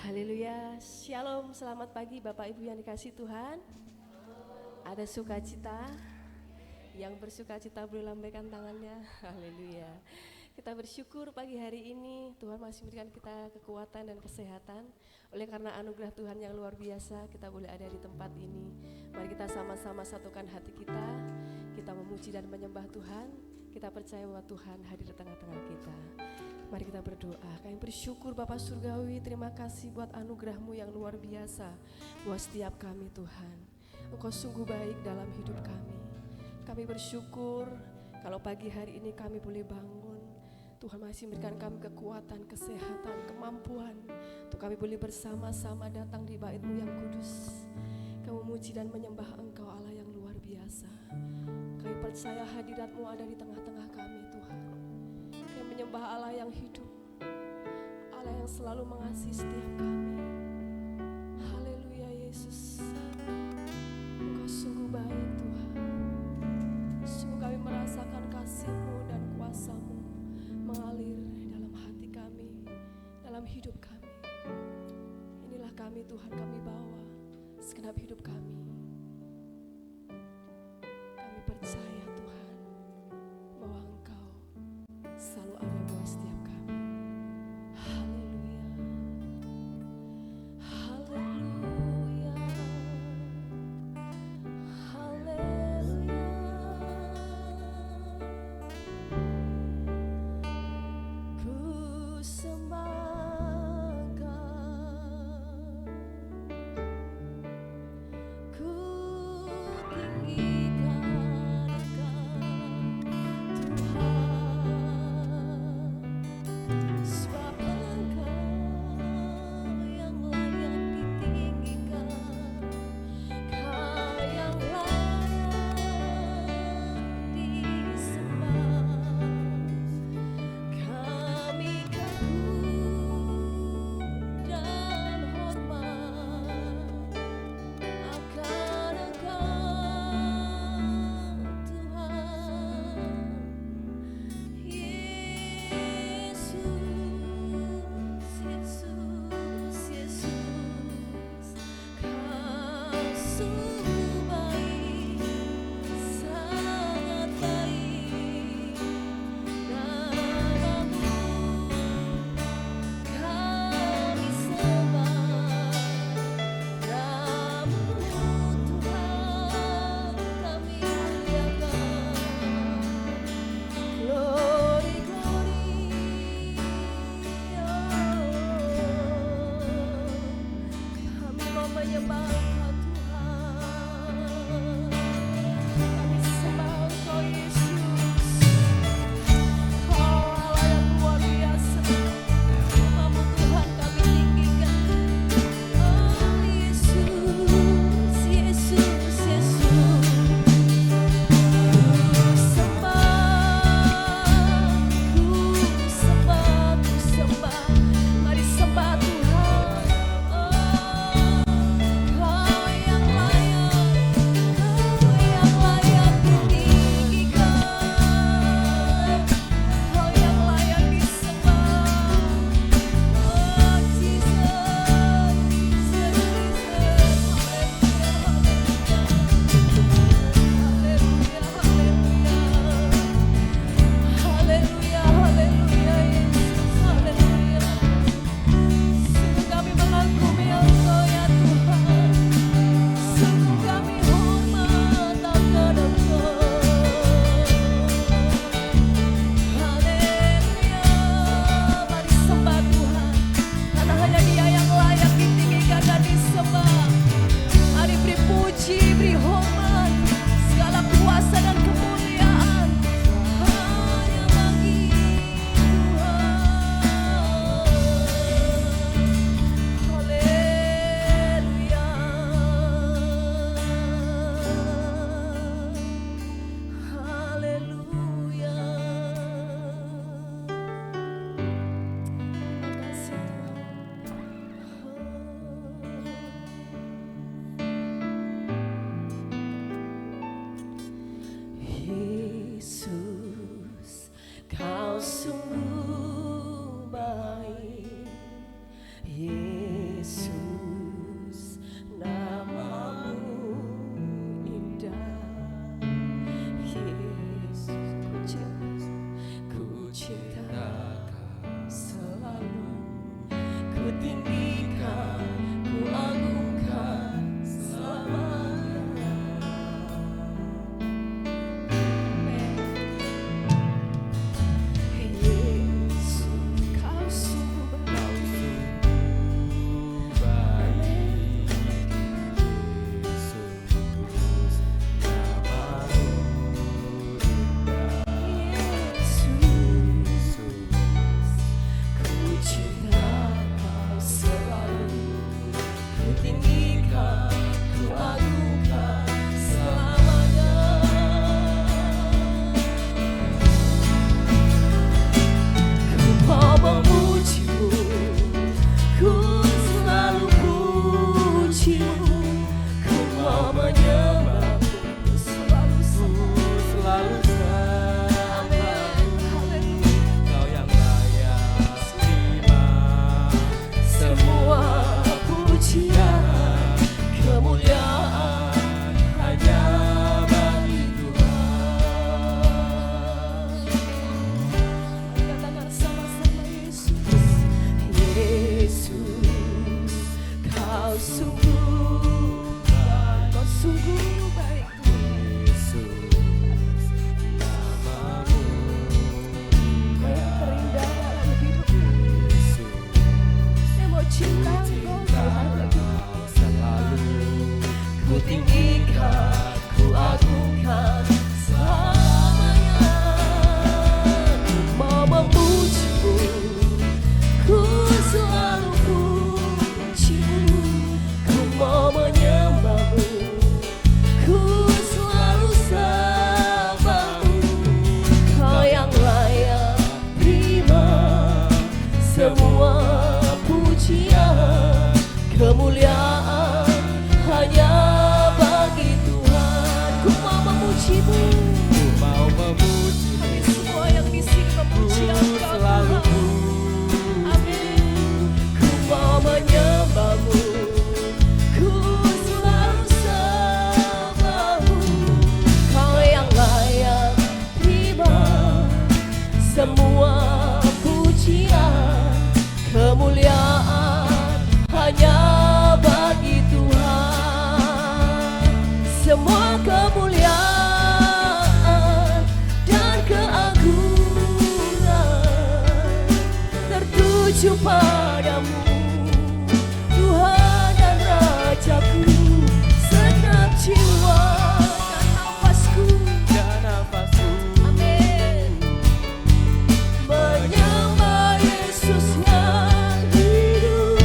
Haleluya, shalom, selamat pagi Bapak Ibu yang dikasihi Tuhan. Ada sukacita, yang bersukacita boleh lambaikan tangannya. Haleluya. Kita bersyukur pagi hari ini Tuhan masih memberikan kita kekuatan dan kesehatan. Oleh karena anugerah Tuhan yang luar biasa, kita boleh ada di tempat ini. Mari kita sama-sama satukan hati kita. Kita memuji dan menyembah Tuhan. Kita percaya bahwa Tuhan hadir di tengah-tengah kita. Mari kita berdoa. Kami bersyukur Bapa Surgawi, terima kasih buat anugerah-Mu yang luar biasa buat setiap kami Tuhan. Engkau sungguh baik dalam hidup kami. Kami bersyukur kalau pagi hari ini kami boleh bangun. Tuhan masih memberikan kami kekuatan, kesehatan, kemampuan untuk kami boleh bersama-sama datang di bait-Mu yang kudus. Kami memuji dan menyembah Engkau Allah yang luar biasa. Kami percaya hadirat-Mu ada di tengah-tengah kami Tuhan. Kami menyembah Allah yang hidup, Allah yang selalu mengasihi setiap kami. Haleluya Yesus, Engkau sungguh baik Tuhan. Sungguh kami merasakan kasih-Mu dan kuasa-Mu mengalir dalam hati kami, dalam hidup kami. Inilah kami Tuhan, kami bawa segenap hidup kami. Kami percaya Tuhan bahwa Engkau selalu ada buat setiap kami. Haleluya, haleluya, haleluya. Ku sembah Engkau, ku tinggikan Engkau Tuhan, sebab Engkau yang layak ditinggikan, Kau yang layak disembah. Kami kagum dan hormat akan Engkau Tuhan. Yesus, Yesus, Yesus, Kau sungguh baik, sangat baik. Namamu kami sembah, Namamu Tuhan kami muliakan. Glory, glory, kami mau menyembah Engkau Tuhan. Kami sembah Engkau Yesus, Kau Allah yang luar biasa. Namamu Tuhan kami tinggikan. Oh Yesus, Yesus, Yesus. Ku sembah, mari sembah Tuhan. Oh, Kau kemuliaan hanya bagi Tuhan. Ku mau memuji-Mu, Ku mau memuji, kami semua yang di sini memuji Engkau selalu Tuhan. Amin. Ku mau menyembah-Mu, ku selalu sembah-Mu. Kau yang layak terima semua pujian, kemuliaan hanya bagi Tuhan. Semua kemuliaan dan keagungan tertuju padamu, Tuhan dan Rajaku. Segenap jiwa dan nafasku, dan nafasku. amin, menyembah Yesus yang hidup.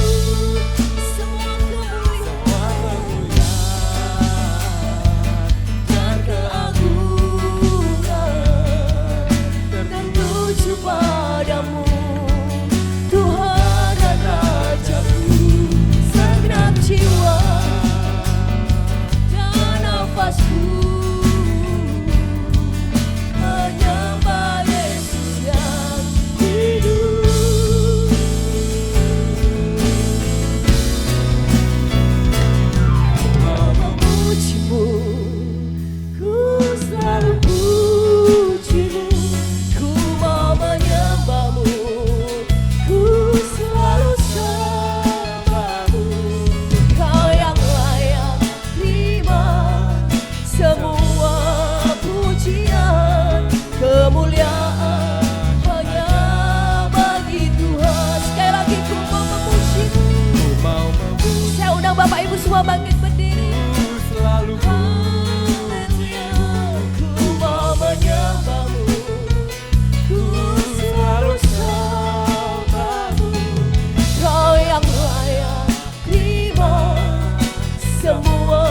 Semua kemuliaan dan keagungan tertuju padamu, Tuhan dan Rajaku. Segenap jiwa dan nafasku menyembah Yesus yang hidup. Mau memuji-Mu, ku selalu puji-Mu. Ku mau menyembah-Mu, ku selalu sembah-Mu. Kau yang layak terima semua pujian, kemuliaan hanya bagi Tuhan. Sekali lagi ku mau memuji-Mu. Ku mau memuji, Saya undang Bapak Ibu semua bangkit berdiri. selalu Haleluya. Ku mau menyembah-Mu, ku selalu sembah-Mu. Kau yang layak terima semua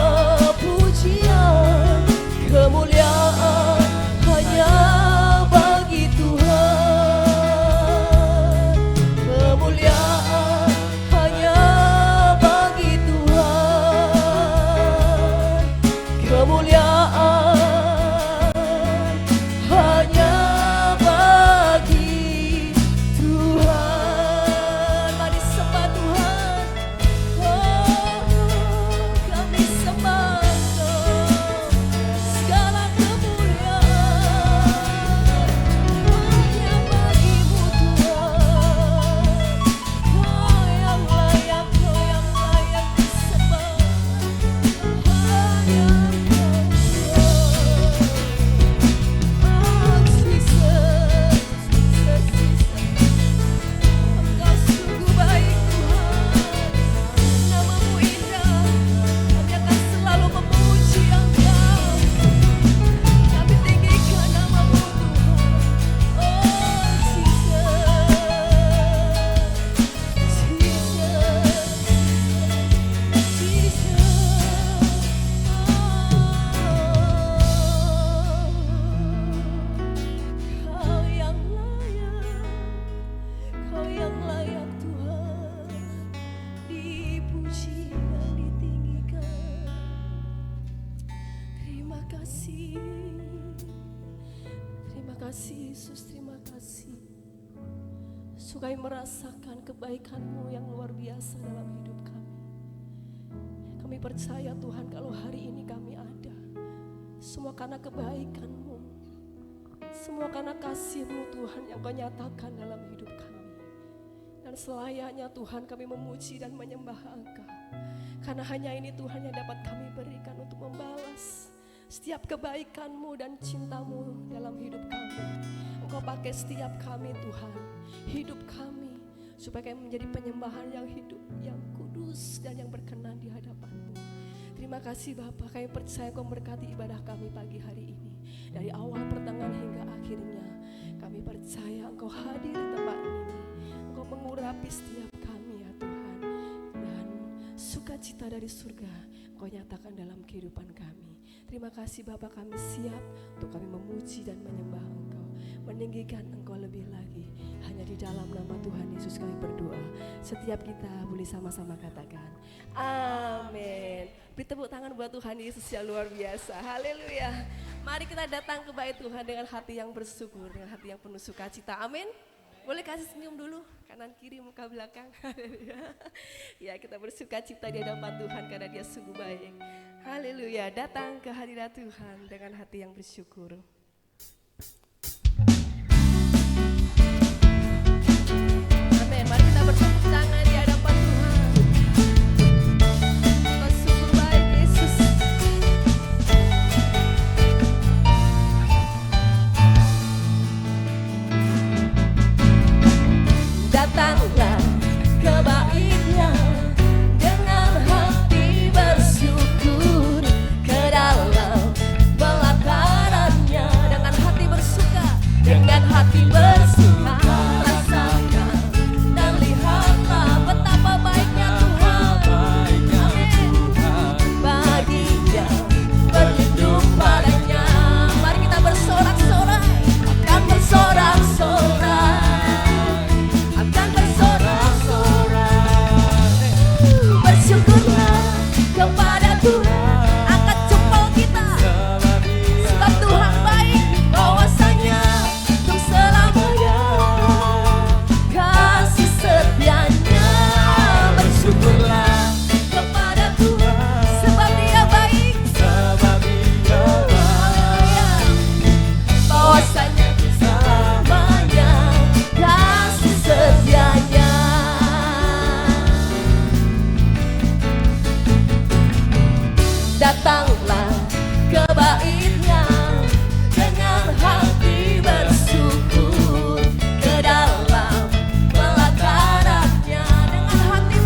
pujian, kemuliaan hanya bagi Tuhan. Kemuliaan hanya bagi Tuhan. Kemuliaan hanya bagi Tuhan. Mari sembah Tuhan. Oh, kami sembah Engkau. Segala kemuliaan hanya bagi-Mu Tuhan. Kau yang layak disembah. Hanya Engkau Tuhan. Oh Jesus, Jesus, Jesus. Engkau sungguh baik Tuhan. Nama-Mu indah. Kami akan selalu memuji Engkau. Kami tinggikan nama-Mu Tuhan. Oh Jesus, Kau yang layak Tuhan, dipuji dan ditinggikan. Terima kasih Yesus, terima kasih. Sukai merasakan kebaikan-Mu yang luar biasa dalam hidup kami. Kami percaya Tuhan kalau hari ini kami ada, semua karena kebaikan-Mu, semua karena kasih-Mu Tuhan yang Kau nyatakan dalam hidup kami. Dan selayaknya Tuhan kami memuji dan menyembah Engkau, karena hanya ini Tuhan yang dapat kami berikan untuk membalas setiap kebaikan-Mu dan cinta-Mu dalam hidup kami. Engkau pakai setiap kami Tuhan, hidup kami, supaya kami menjadi penyembahan yang hidup, yang kudus dan yang berkenan di hadapan-Mu. Terima kasih Bapa, kami percaya Kau memberkati ibadah kami pagi hari ini. Dari awal pertengahan hingga akhirnya, kami percaya Engkau hadir di tempat ini. Engkau mengurapi setiap kami ya Tuhan. Dan sukacita dari surga Kau nyatakan dalam kehidupan kami. Terima kasih Bapa, kami siap untuk kami memuji dan menyembah Engkau, meninggikan Engkau lebih lagi. Hanya di dalam nama Tuhan Yesus kami berdoa. Setiap kita boleh sama-sama katakan amin. Beri tepuk tangan buat Tuhan Yesus yang luar biasa. Haleluya. Mari kita datang ke bait Tuhan dengan hati yang bersyukur, dengan hati yang penuh sukacita. Amin. Boleh kasih senyum dulu, kanan kiri muka belakang. Haleluya. Ya, kita bersukacita di hadapan Tuhan karena Dia sungguh baik. Haleluya. Datang ke hadirat Tuhan dengan hati yang bersyukur. Amin. Mari kita bertepuk tangan di hadapan Tuhan. Kau sungguh baik, Yesus. Datanglah ke bait-Nya dengan hati bersyukur, ke dalam pelataran-Nya dengan hati bersuka, dengan hati bersuka. Rasakan dan lihatlah betapa baiknya Tuhan. Amin. Baginya berlindung padanya. Mari kita bersorak-sorai, akan bersorak-sorai. Bersyukurlah kepada Tuhan, angkat jempol kita, sebab Tuhan baik, bahwasanya untuk selamanya kasih setianya. Bersyukurlah kepada Tuhan, sebab Dia baik, bahwasanya untuk selamanya kasih setianya. Datanglah ke bait-Nya dengan hati bersyukur, ke dalam pelataran-Nya dengan hati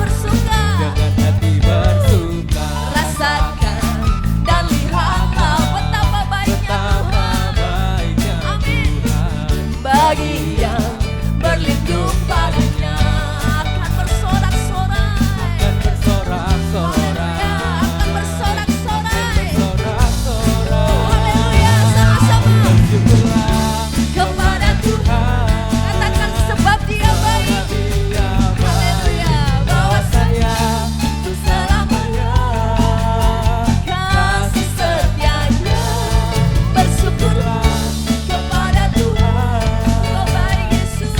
bersuka. Rasakan dan lihatlah betapa baiknya Tuhan. Amin. Bagi yang berlindung padanya akan bersorak-sorai. Haleluya, akan bersorak-sorai. Haleluya, sama-sama. Kepada Tuhan, katakan sebab Dia baik. Haleluya, bahwasanya untuk selamanya kasih setianya. Bersyukurlah kepada Tuhan, Kau baik Yesus,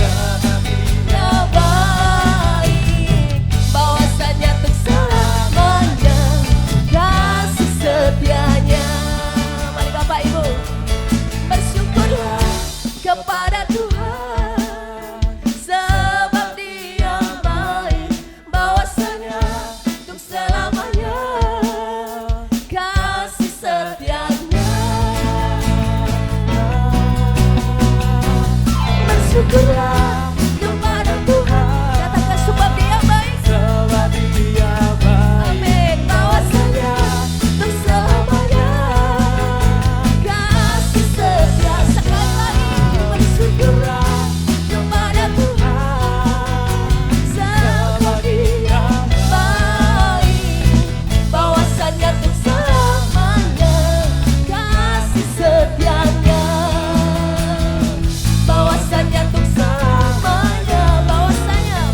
Kau baik, bahwasanya untuk selamanya kasih setianya. Mari Bapak Ibu, bersyukurlah kepada Tuhan, sebab Dia baik, bahwasanya untuk selamanya kasih setianya. Bersyukurlah kepada Tuhan, katakan sebab Dia baik. Amin, bahwasanya untuk selamanya kasih setia. Sekali lagi, bersyukurlah kepada Tuhan, sebab Dia baik, bahwasanya untuk selamanya kasih setianya. Bahwasanya untuk selamanya, bahwasanya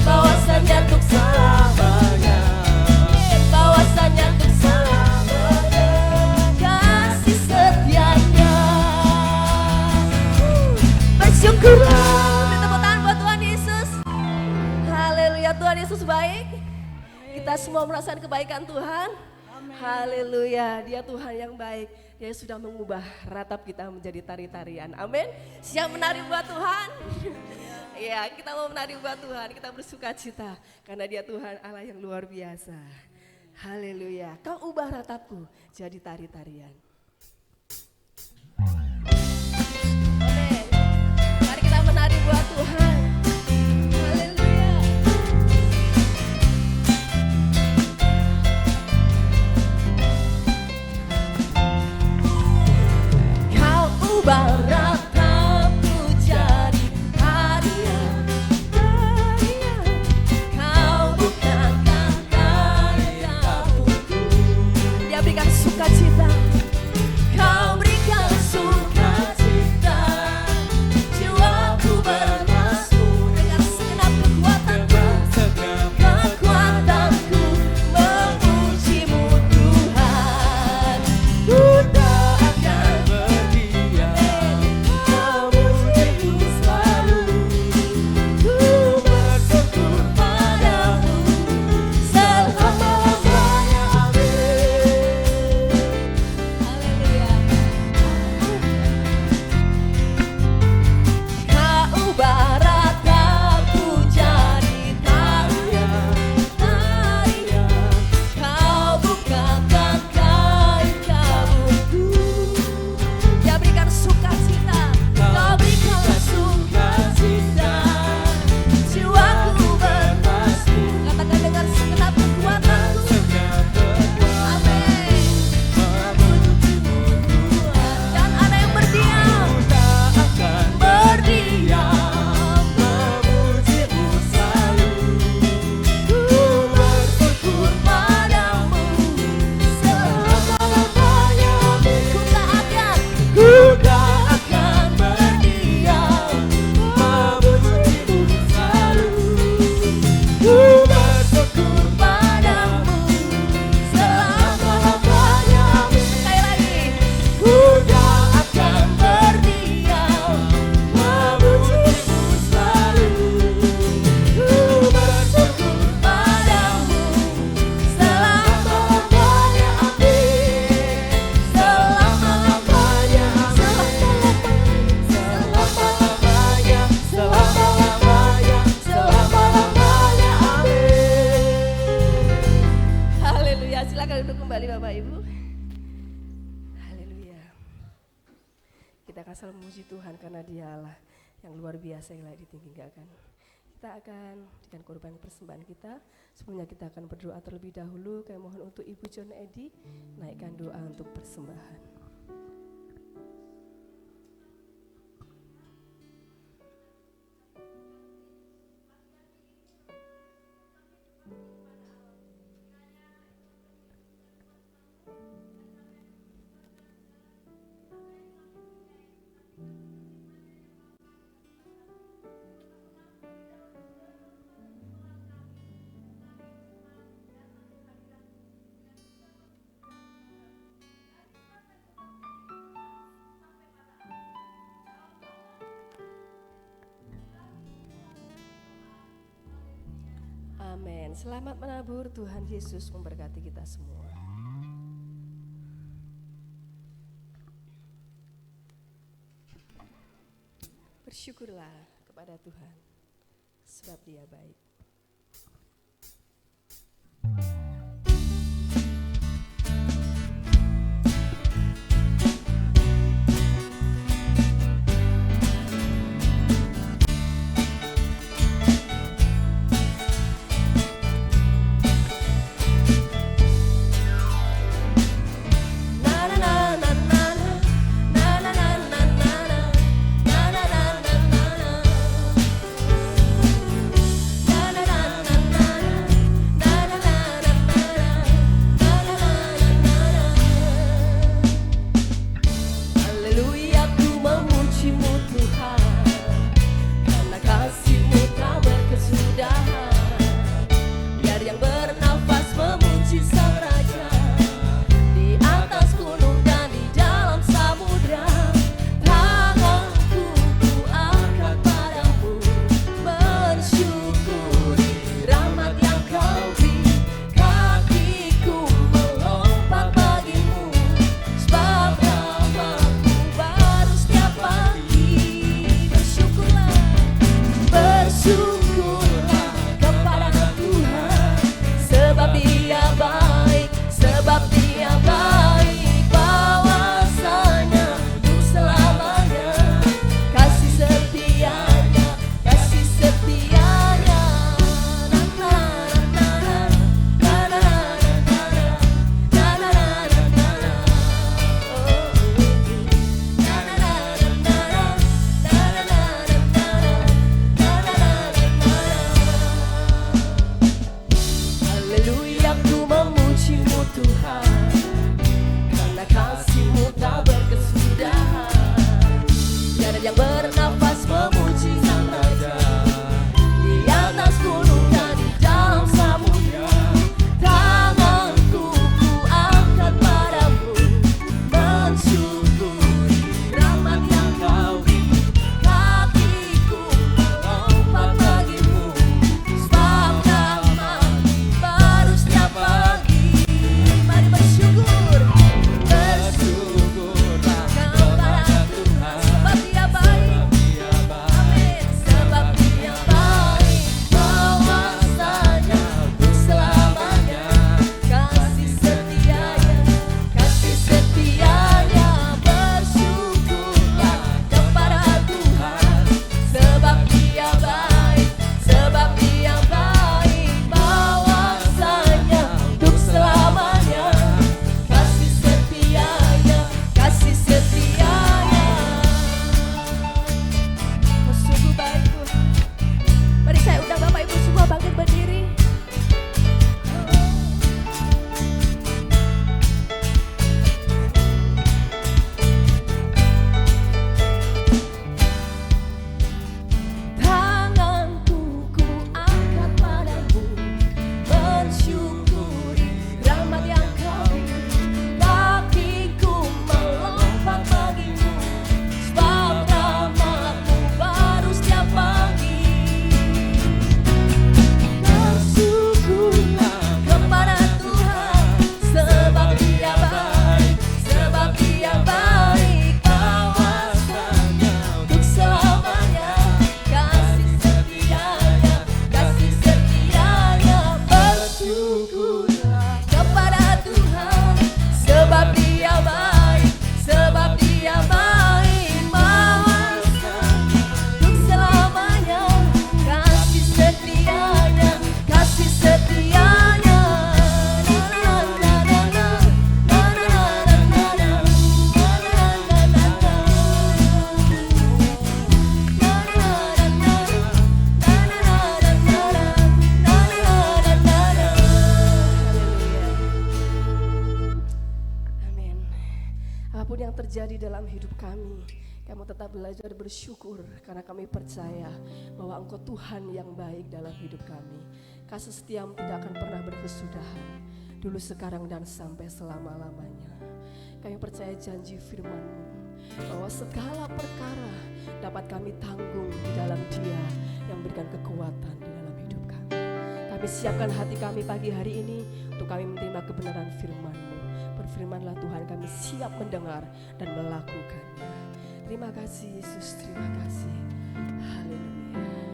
untuk selamanya, bahwasanya untuk selamanya kasih setianya. Bersyukurlah. Beri tepuk tangan buat Tuhan Yesus. Haleluya, Tuhan Yesus baik. Kita semua merasakan kebaikan Tuhan. Haleluya, Dia Tuhan yang baik. Dia sudah mengubah ratap kita menjadi tari-tarian. Amin. Siap menari buat Tuhan? Iya, kita mau menari buat Tuhan. Kita bersuka cita karena Dia Tuhan Allah yang luar biasa. Haleluya. Kau ubah ratapku jadi tari-tarian. Amin. Mari kita menari buat Tuhan. Haleluya. Kau ubah ratapku jadi tarian, tarian. Kau bukakan kain kabutku. Dia berikan sukacita kembali Bapak Ibu. Haleluya. Kita akan selalu memuji Tuhan karena Dialah yang luar biasa yang layak ditinggikan. Kita akan dengan korban persembahan kita. Sebelumnya kita akan berdoa terlebih dahulu. Kami mohon untuk Ibu John Edi naikkan doa untuk persembahan. Amin. Selamat menabur, Tuhan Yesus memberkati kita semua. Bersyukurlah kepada Tuhan, sebab Dia baik. Na terjadi dalam hidup kami, kami tetap belajar bersyukur karena kami percaya bahwa Engkau Tuhan yang baik dalam hidup kami. Kasih setiamu tidak akan pernah berkesudahan, dulu, sekarang, dan sampai selama-lamanya. Kami percaya janji firman-Mu bahwa segala perkara dapat kami tanggung di dalam Dia yang memberikan kekuatan di dalam hidup kami. Kami siapkan hati kami pagi hari ini untuk kami menerima kebenaran firman-Mu. Berfirmanlah Tuhan, kami siap mendengar dan melakukannya. Terima kasih Yesus, terima kasih. Haleluya.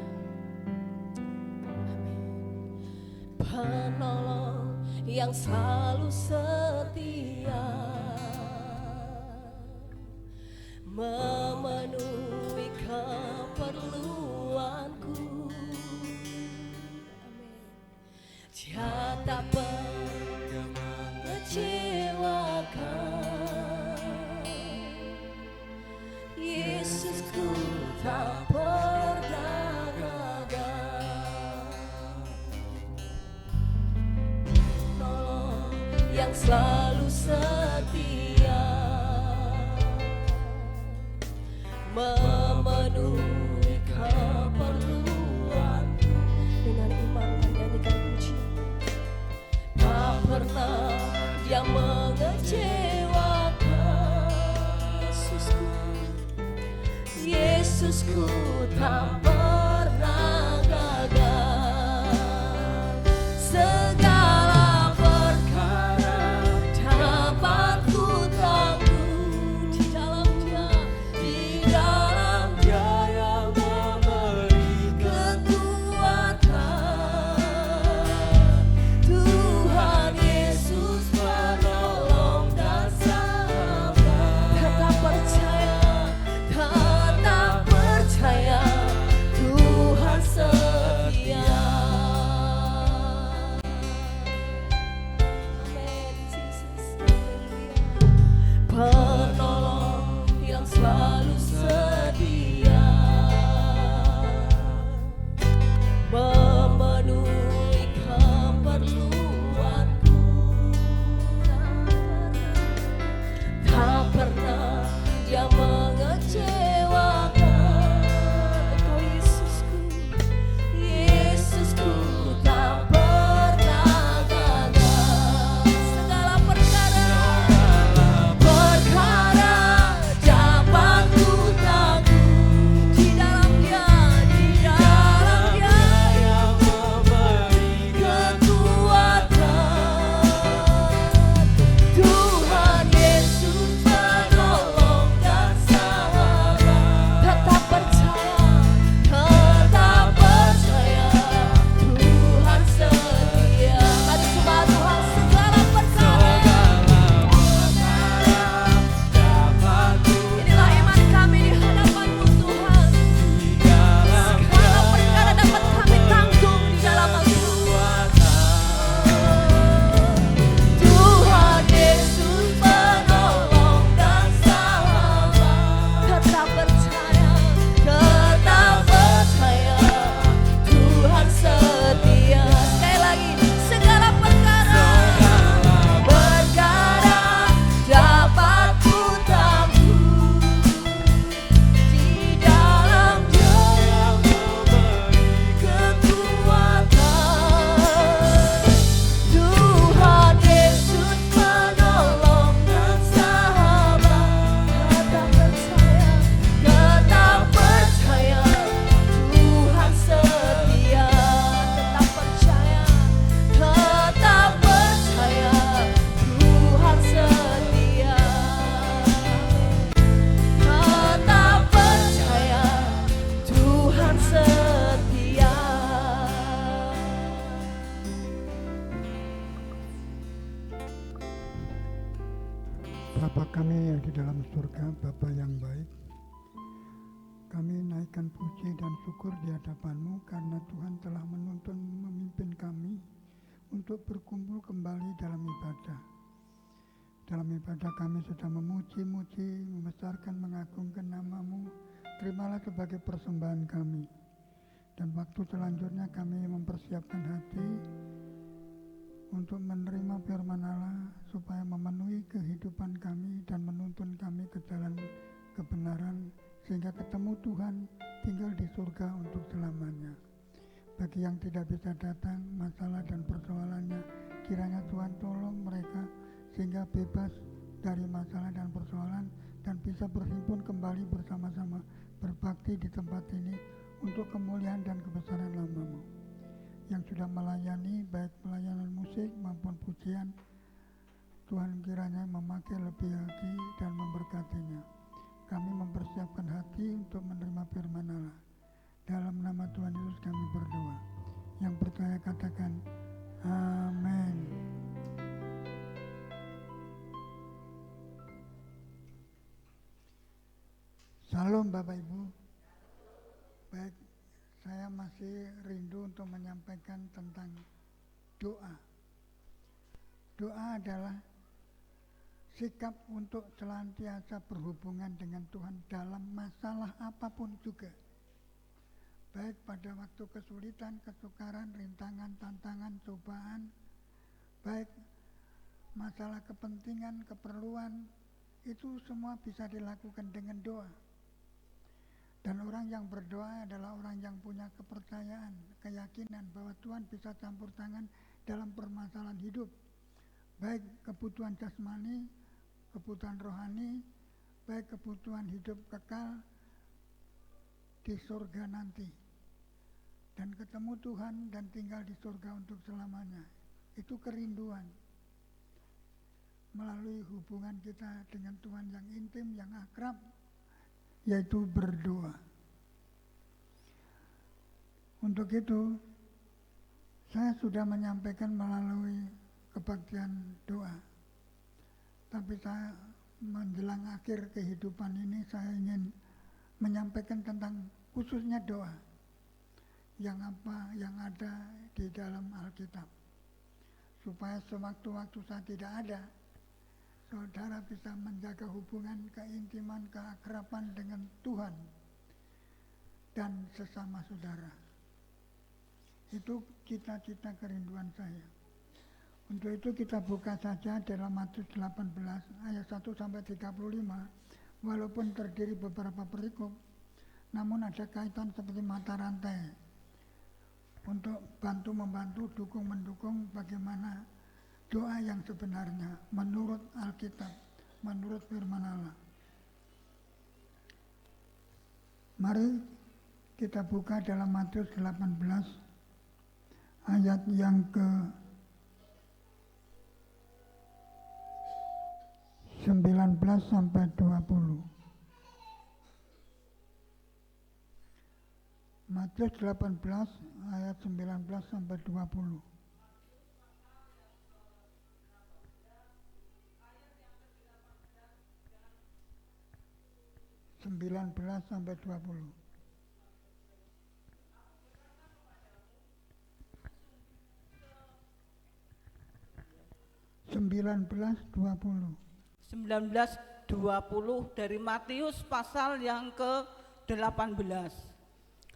Amin. Penolong yang selalu setia, memenuhi keperluanku. Amin. Dia tak pernah mengecewakan. Yesusku tak pernah gagal. Penolong yang selalu setia, memenuhi keperluanku. Dengan iman menyanyikan puji, tak pernah Dia mengecewakan. Yesusku tak pernah gagal. Segala perkara dapat ku tanggung di dalam Dia, di dalam Dia yang memberi kekuatan. Tuhan Yesus penolong dan sahabat. Tetap percaya, tetap percaya, Tuhan setia. Amin, Jesus. Penolong yang selalu setia, memenuhi keperluanku. Tak pernah Dia mengecewakan. Engkau Yesusku, Yesusku tak pernah gagal. Segala perkara dapat ku tanggung di dalam Dia, di dalam Dia yang memberi kekuatan. Tuhan Yesus penolong dan sahabat. Tetap percaya, tetap percaya, Tuhan setia. Mari sembah Tuhan. Segala perkara, inilah iman kami di hadapan-Mu Tuhan. Segala perkara dapat kami tanggung di dalam Tuhan Yesus penolong dan sahabat. Tetap percaya, Tuhan setia. Sekali lagi, segala perkara dapat ku tanggung di dalam Dia yang memberi kekuatan. Tuhan Yesus penolong dan sahabat. Tetap percaya, Tuhan setia. Tetap percaya, Tuhan setia. Tetap percaya, Tuhan setia. Bapa kami yang di dalam surga, Bapa yang baik, kami naikkan puji dan syukur di hadapan-Mu karena Tuhan telah menuntun memimpin kami untuk berkumpul kembali dalam ibadah. Dalam ibadah kami sudah memuji-muji, membesarkan, mengagungkan nama-Mu. Terimalah sebagai persembahan kami. Dan waktu selanjutnya kami mempersiapkan hati untuk menerima firman Allah supaya memenuhi kehidupan kami dan menuntun kami ke jalan kebenaran sehingga ketemu Tuhan tinggal di surga untuk selamanya. Bagi yang tidak bisa datang masalah dan persoalannya, kiranya Tuhan tolong mereka sehingga bebas dari masalah dan persoalan dan bisa berhimpun kembali bersama-sama berbakti di tempat ini untuk kemuliaan dan kebesaran nama-Mu. Yang sudah melayani baik pelayanan musik maupun pujian, Tuhan kiranya memakai lebih lagi dan memberkatinya. Kami mempersiapkan hati untuk menerima firman Allah. Dalam nama Tuhan Yesus kami berdoa. Yang percaya katakan amin. Salam Bapak Ibu. Baik, saya masih rindu untuk menyampaikan tentang doa. Doa adalah sikap untuk senantiasa berhubungan dengan Tuhan dalam masalah apapun juga. Baik pada waktu kesulitan, kesukaran, rintangan, tantangan, cobaan, baik masalah kepentingan, keperluan, itu semua bisa dilakukan dengan doa. Dan orang yang berdoa adalah orang yang punya kepercayaan, keyakinan bahwa Tuhan bisa campur tangan dalam permasalahan hidup. Baik kebutuhan jasmani, kebutuhan rohani, baik kebutuhan hidup kekal di surga nanti. Dan ketemu Tuhan dan tinggal di surga untuk selamanya. Itu kerinduan. Melalui hubungan kita dengan Tuhan yang intim, yang akrab, yaitu berdoa. Untuk itu, saya sudah menyampaikan melalui kebaktian doa. Tapi saya menjelang akhir kehidupan ini, saya ingin menyampaikan tentang khususnya doa. Yang ada di dalam Alkitab. Supaya sewaktu-waktu saya tidak ada, saudara bisa menjaga hubungan, keintiman, keakraban dengan Tuhan dan sesama saudara. Itu cita-cita kerinduan saya. Untuk itu kita buka saja dalam Matius 18 ayat 1 sampai 35. Walaupun terdiri beberapa perikop, namun ada kaitan seperti mata rantai untuk bantu-membantu, dukung-mendukung bagaimana doa yang sebenarnya menurut Alkitab, menurut firman Allah. Mari kita buka dalam Matius 18 ayat yang ke 19 sampai 20. Matius 18 ayat 19 sampai 20. Sampai 20. dari Matius pasal yang ke-18.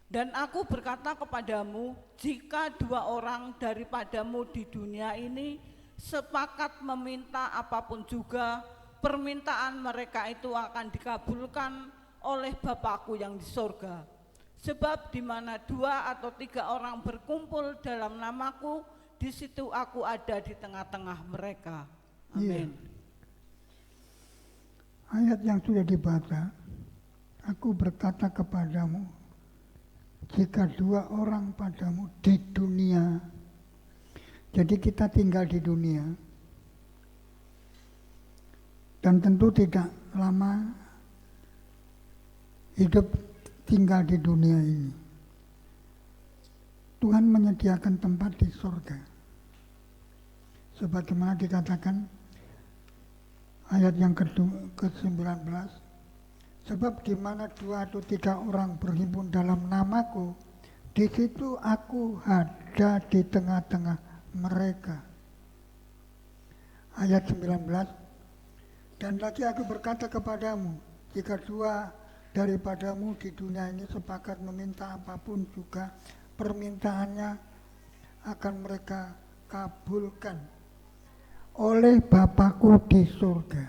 Dan aku berkata kepadamu, jika 2 orang daripadamu di dunia ini sepakat meminta apapun juga, permintaan mereka itu akan dikabulkan oleh Bapakku yang di sorga. Sebab di mana 2 atau 3 orang berkumpul dalam namaku, di situ aku ada di tengah-tengah mereka. Amin. Ayat yang sudah dibaca, aku berkata kepadamu, jika 2 orang padamu di dunia, jadi kita tinggal di dunia, dan tentu tidak lama hidup tinggal di dunia ini. Tuhan menyediakan tempat di surga. Sebagaimana dikatakan ayat yang ke-19, sebab di mana 2 atau 3 orang berhimpun dalam namaku, di situ aku ada di tengah-tengah mereka. Ayat 19, dan lagi aku berkata kepadamu, jika 2 daripadamu di dunia ini sepakat meminta apapun juga, permintaannya akan mereka kabulkan oleh Bapakku di surga.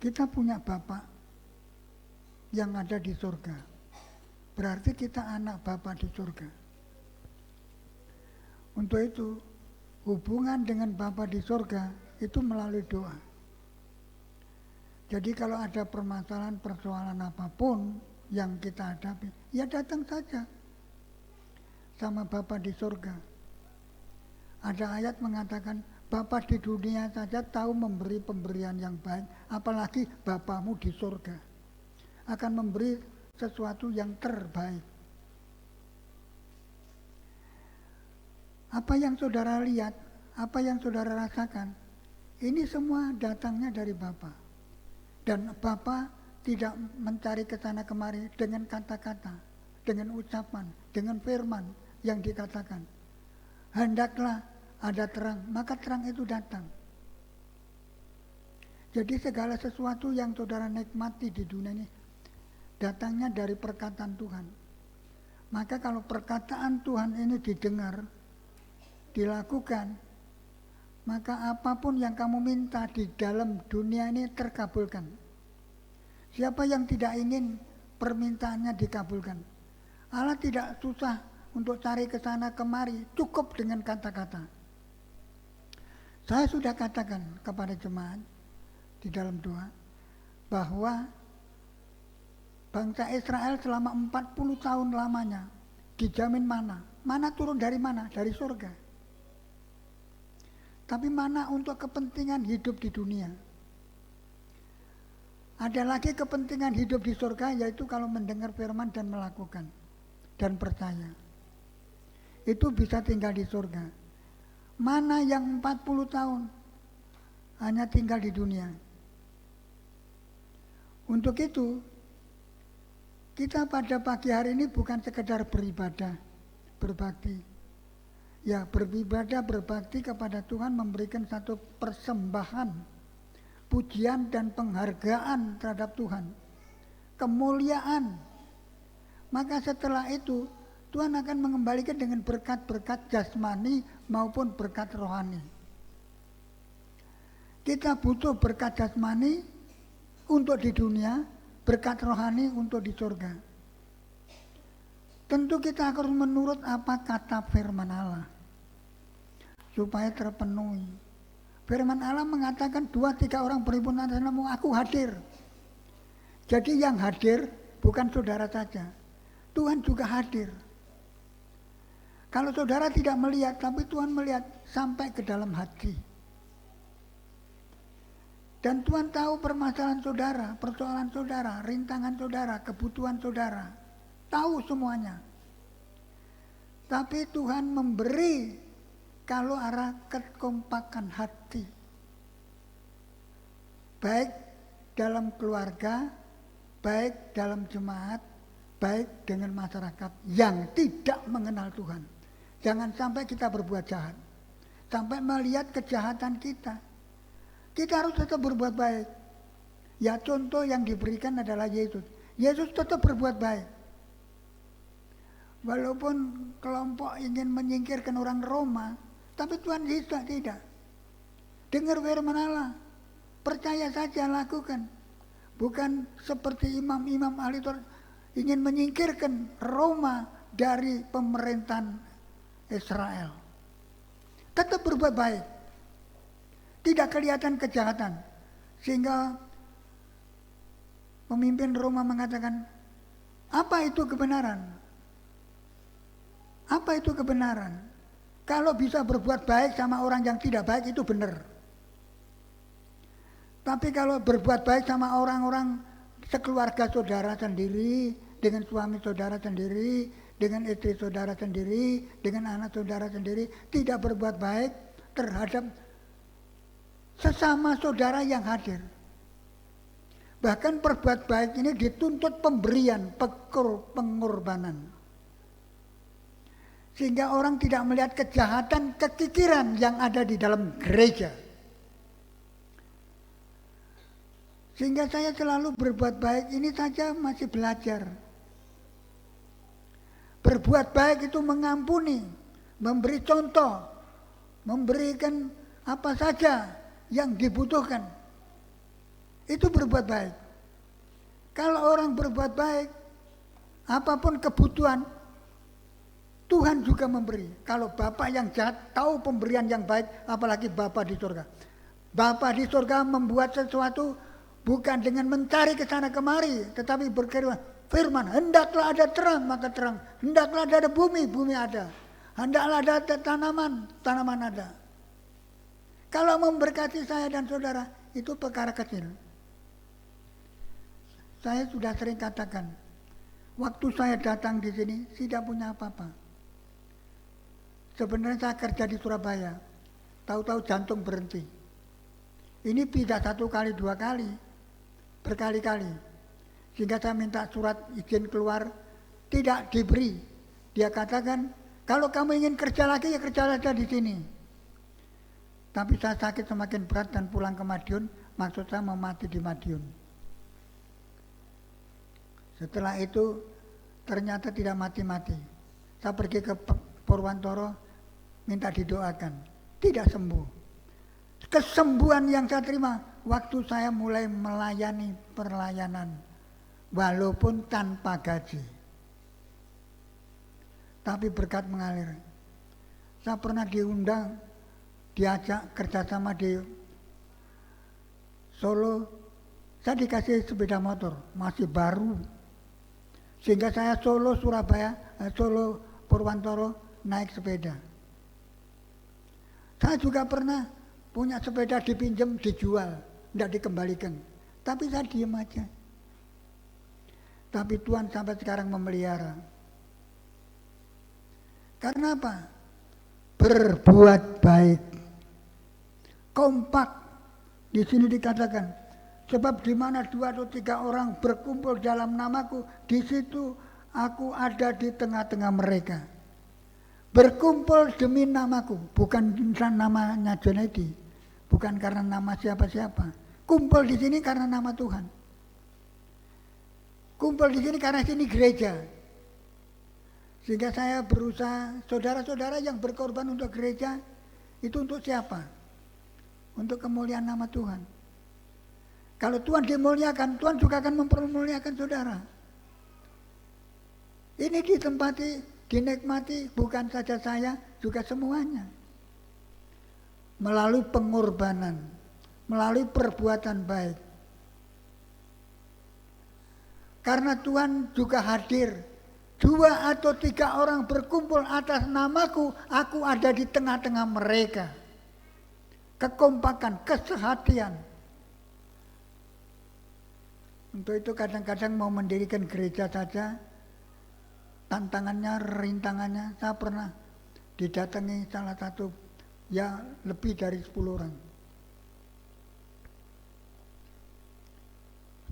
Kita punya Bapak yang ada di surga. Berarti kita anak Bapa di surga. Untuk itu, hubungan dengan Bapa di surga itu melalui doa. Jadi kalau ada permasalahan, persoalan apapun yang kita hadapi, ya datang saja sama Bapa di surga. Ada ayat mengatakan, Bapa di dunia saja tahu memberi pemberian yang baik, apalagi Bapamu di surga akan memberi sesuatu yang terbaik. Apa yang saudara lihat, apa yang saudara rasakan, ini semua datangnya dari Bapa. Dan Bapa tidak mencari ke sana kemari dengan kata-kata, dengan ucapan, dengan firman yang dikatakan. Hendaklah ada terang, maka terang itu datang. Jadi segala sesuatu yang saudara nikmati di dunia ini datangnya dari perkataan Tuhan. Maka kalau perkataan Tuhan ini didengar, dilakukan, maka apapun yang kamu minta di dalam dunia ini terkabulkan. Siapa yang tidak ingin permintaannya dikabulkan? Allah tidak susah untuk cari ke sana kemari, cukup dengan kata-kata. Saya sudah katakan kepada jemaat di dalam doa bahwa bangsa Israel selama 40 tahun lamanya dijamin mana. Mana turun dari mana? Dari surga. Tapi mana untuk kepentingan hidup di dunia. Ada lagi kepentingan hidup di surga, yaitu kalau mendengar firman dan melakukan dan percaya. Itu bisa tinggal di surga. Mana yang 40 tahun hanya tinggal di dunia. Untuk itu, kita pada pagi hari ini bukan sekedar beribadah, berbakti. Ya, beribadah, berbakti kepada Tuhan, memberikan satu persembahan, pujian dan penghargaan terhadap Tuhan. Kemuliaan. Maka setelah itu, Tuhan akan mengembalikan dengan berkat-berkat jasmani maupun berkat rohani. Kita butuh berkat jasmani untuk di dunia, berkat rohani untuk di surga. Tentu kita harus menurut apa kata firman Allah supaya terpenuhi. Firman Allah mengatakan 2-3 orang berhimpun atas namamu, aku hadir. Jadi yang hadir bukan saudara saja, Tuhan juga hadir. Kalau saudara tidak melihat, tapi Tuhan melihat sampai ke dalam hati. Dan Tuhan tahu permasalahan saudara, persoalan saudara, rintangan saudara, kebutuhan saudara. Tahu semuanya. Tapi Tuhan memberi kalau arah kekompakan hati. Baik dalam keluarga, baik dalam jemaat, baik dengan masyarakat yang tidak mengenal Tuhan. Jangan sampai kita berbuat jahat, sampai melihat kejahatan kita. Kita harus tetap berbuat baik. Ya, contoh yang diberikan adalah Yesus. Yesus tetap berbuat baik. Walaupun kelompok ingin menyingkirkan orang Roma, tapi Tuhan Yesus tidak. Dengar firman Allah, percaya saja, lakukan. Bukan seperti imam-imam ahli Taurat ingin menyingkirkan Roma dari pemerintahan Israel. Tetap berbuat baik. Tidak kelihatan kejahatan. Sehingga pemimpin Roma mengatakan, apa itu kebenaran? Apa itu kebenaran? Kalau bisa berbuat baik sama orang yang tidak baik itu benar. Tapi kalau berbuat baik sama orang-orang sekeluarga saudara sendiri, dengan suami saudara sendiri, dengan istri saudara sendiri, dengan anak saudara sendiri, tidak berbuat baik terhadap sesama saudara yang hadir. Bahkan berbuat baik ini dituntut pemberian, pengorbanan. Sehingga orang tidak melihat kejahatan, kekikiran yang ada di dalam gereja. Sehingga saya selalu berbuat baik, ini saja masih belajar. Berbuat baik itu mengampuni, memberi contoh, memberikan apa saja yang dibutuhkan. Itu berbuat baik. Kalau orang berbuat baik, apapun kebutuhan, Tuhan juga memberi. Kalau Bapa yang jahat tahu pemberian yang baik, apalagi Bapa di surga. Bapa di surga membuat sesuatu bukan dengan mencari ke sana kemari, tetapi berfirman, hendaklah ada terang, maka terang. Hendaklah ada bumi, bumi ada. Hendaklah ada tanaman, tanaman ada. Kalau memberkati saya dan saudara, itu perkara kecil. Saya sudah sering katakan, waktu saya datang di sini, tidak punya apa-apa. Sebenarnya saya kerja di Surabaya, tahu-tahu jantung berhenti. Ini tidak 1 kali 2 kali, berkali-kali. Sehingga saya minta surat izin keluar, tidak diberi. Dia katakan, kalau kamu ingin kerja lagi, ya kerja saja di sini. Tapi saya sakit semakin berat dan pulang ke Madiun, maksud saya mau mati di Madiun. Setelah itu ternyata tidak mati-mati. Saya pergi ke Purwantoro, minta didoakan, tidak sembuh. Kesembuhan yang saya terima waktu saya mulai melayani perlayanan, walaupun tanpa gaji. Tapi berkat mengalir. Saya pernah diundang, diajak kerjasama di Solo, saya dikasih sepeda motor, masih baru. Sehingga saya Solo, Surabaya, Solo, Purwantoro naik sepeda. Saya juga pernah punya sepeda dipinjam, dijual, tidak dikembalikan. Tapi saya diam aja. Tapi Tuhan sampai sekarang memelihara. Karena apa? Berbuat baik. Kompak. Di sini dikatakan, sebab di mana 2 atau 3 orang berkumpul dalam namaku, di situ aku ada di tengah-tengah mereka. Berkumpul demi namaku, bukan namanya Jonedi, bukan karena nama siapa-siapa. Kumpul di sini karena nama Tuhan. Kumpul di sini karena sini gereja. Sehingga saya berusaha, saudara-saudara yang berkorban untuk gereja, itu untuk siapa? Untuk kemuliaan nama Tuhan. Kalau Tuhan dimuliakan, Tuhan juga akan mempermuliakan saudara. Ini ditempati, dinikmati bukan saja saya, juga semuanya. Melalui pengorbanan, melalui perbuatan baik. Karena Tuhan juga hadir. 2 atau 3 orang berkumpul atas namaku, aku ada di tengah-tengah mereka. Kekompakan, kesehatian. Untuk itu kadang-kadang mau mendirikan gereja saja, tantangannya, rintangannya, saya pernah didatangi salah satu, ya lebih dari 10 orang.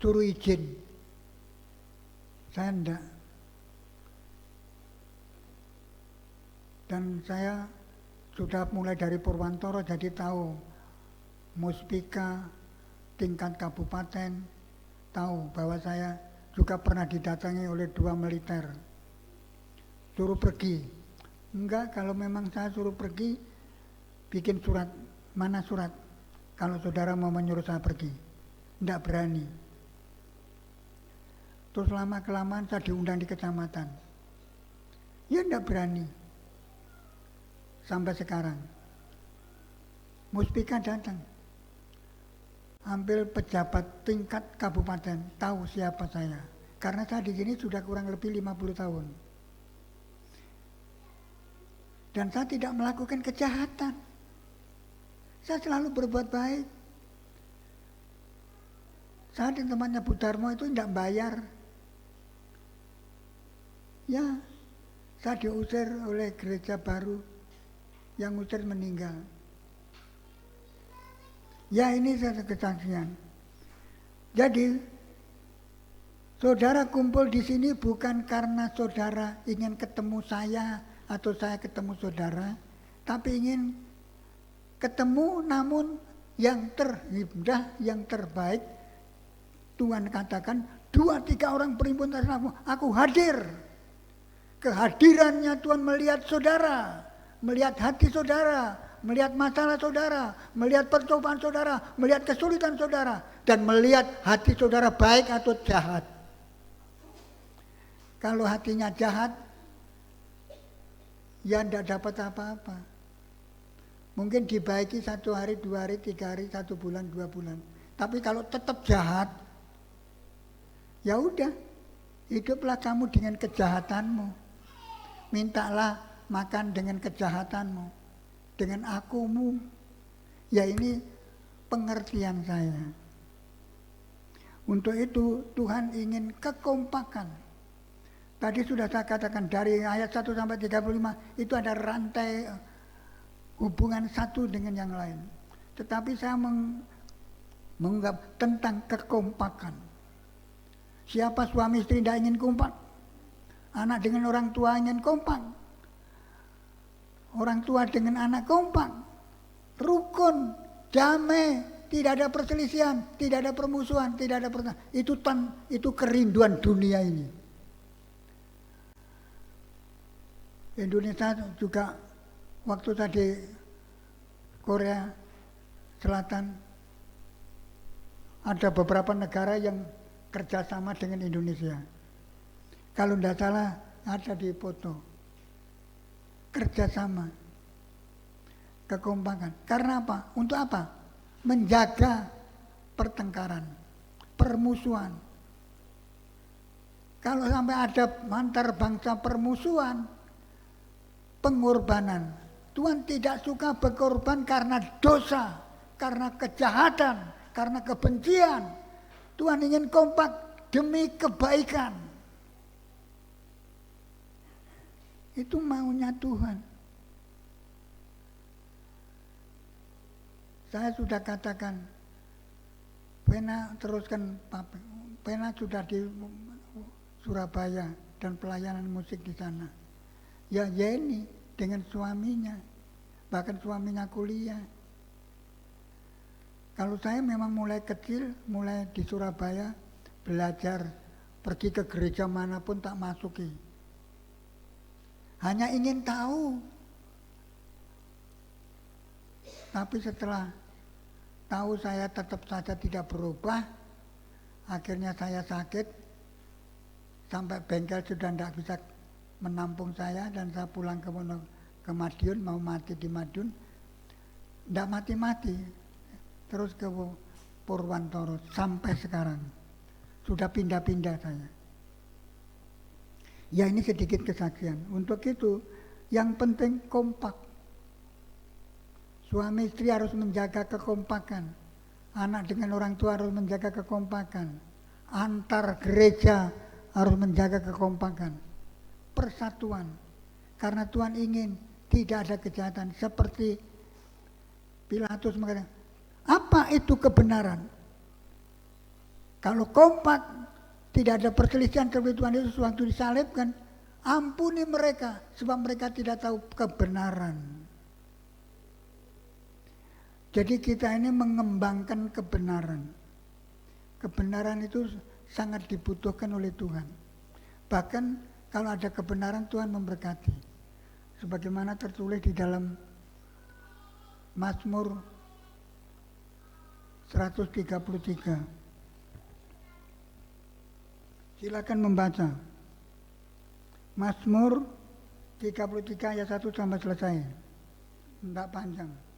Suruh izin. Saya enggak. Dan saya sudah mulai dari Purwantoro jadi tahu Muspika tingkat kabupaten, tahu bahwa saya juga pernah didatangi oleh 2 militer. Suruh pergi. Enggak, kalau memang saya suruh pergi, bikin surat. Mana surat? Kalau saudara mau menyuruh saya pergi. Enggak berani. Terus lama-kelamaan saya diundang di kecamatan. Ya enggak berani. Sampai sekarang. Muspika datang. Ambil pejabat tingkat kabupaten, tahu siapa saya. Karena saya di sini sudah kurang lebih 50 tahun. Dan saya tidak melakukan kejahatan. Saya selalu berbuat baik. Saya dan temannya Bu Darmo itu tidak bayar. Ya, saya diusir oleh gereja baru. Yang usir meninggal. Ya, ini satu kesaksian. Jadi, saudara kumpul di sini bukan karena saudara ingin ketemu saya atau saya ketemu saudara, tapi ingin ketemu namun yang terindah, yang terbaik. Tuhan katakan 2-3 orang berimpun atas namaku, aku hadir. Kehadirannya Tuhan melihat saudara. melihat hati saudara, melihat masalah saudara, melihat percobaan saudara, melihat kesulitan saudara, dan melihat hati saudara baik atau jahat. Kalau hatinya jahat, ya tidak dapat apa-apa. Mungkin dibaiki 1 hari, 2 hari, 3 hari, 1 bulan, 2 bulan. Tapi kalau tetap jahat, ya udah, hiduplah kamu dengan kejahatanmu. Mintalah makan dengan kejahatanmu, dengan akumu. Ya ini pengertian saya. Untuk itu Tuhan ingin kekompakan. Tadi sudah saya katakan dari ayat 1 sampai 35 itu ada rantai hubungan satu dengan yang lain. Tetapi saya menganggap tentang kekompakan. Siapa suami istri tidak ingin kompak? Anak dengan orang tua ingin kompak. Orang tua dengan anak kompak. Rukun, damai, tidak ada perselisihan, tidak ada permusuhan, tidak ada pertengkaran. Itu kerinduan dunia ini. Indonesia juga waktu tadi Korea Selatan ada beberapa negara yang kerjasama dengan Indonesia. Kalau tidak salah ada di foto kerjasama, kekompakan. Karena apa? Untuk apa? Menjaga pertengkaran, permusuhan. Kalau sampai ada antar bangsa permusuhan, pengorbanan. Tuhan tidak suka berkorban karena dosa, karena kejahatan, karena kebencian. Tuhan ingin kompak demi kebaikan. Itu maunya Tuhan. Saya sudah katakan, Pena teruskan, Pena sudah di Surabaya dan pelayanan musik di sana. Ya Yeni dengan suaminya, bahkan suaminya kuliah. Kalau saya memang mulai kecil, mulai di Surabaya, belajar, pergi ke gereja manapun tak masuki. Hanya ingin tahu. Tapi setelah tahu saya tetap saja tidak berubah, akhirnya saya sakit, sampai bengkel sudah tidak bisa menampung saya dan saya pulang ke Madiun, mau mati di Madiun, tidak mati-mati, terus ke Purwantoro sampai sekarang, sudah pindah-pindah saya. Ya ini sedikit kesaksian. Untuk itu yang penting kompak. Suami istri harus menjaga kekompakan, anak dengan orang tua harus menjaga kekompakan, antar gereja harus menjaga kekompakan. Persatuan, karena Tuhan ingin tidak ada kejahatan. Seperti Pilatus mengatakan, apa itu kebenaran? Kalau kompak, tidak ada perselisihan seperti Tuhan Yesus waktu disalibkan, ampuni mereka sebab mereka tidak tahu kebenaran. Jadi kita ini mengembangkan kebenaran. Kebenaran itu sangat dibutuhkan oleh Tuhan. Bahkan kalau ada kebenaran Tuhan memberkati. Sebagaimana tertulis di dalam Mazmur 133. Silakan membaca. Mazmur 33 ayat 1 sampai selesai. Tidak panjang.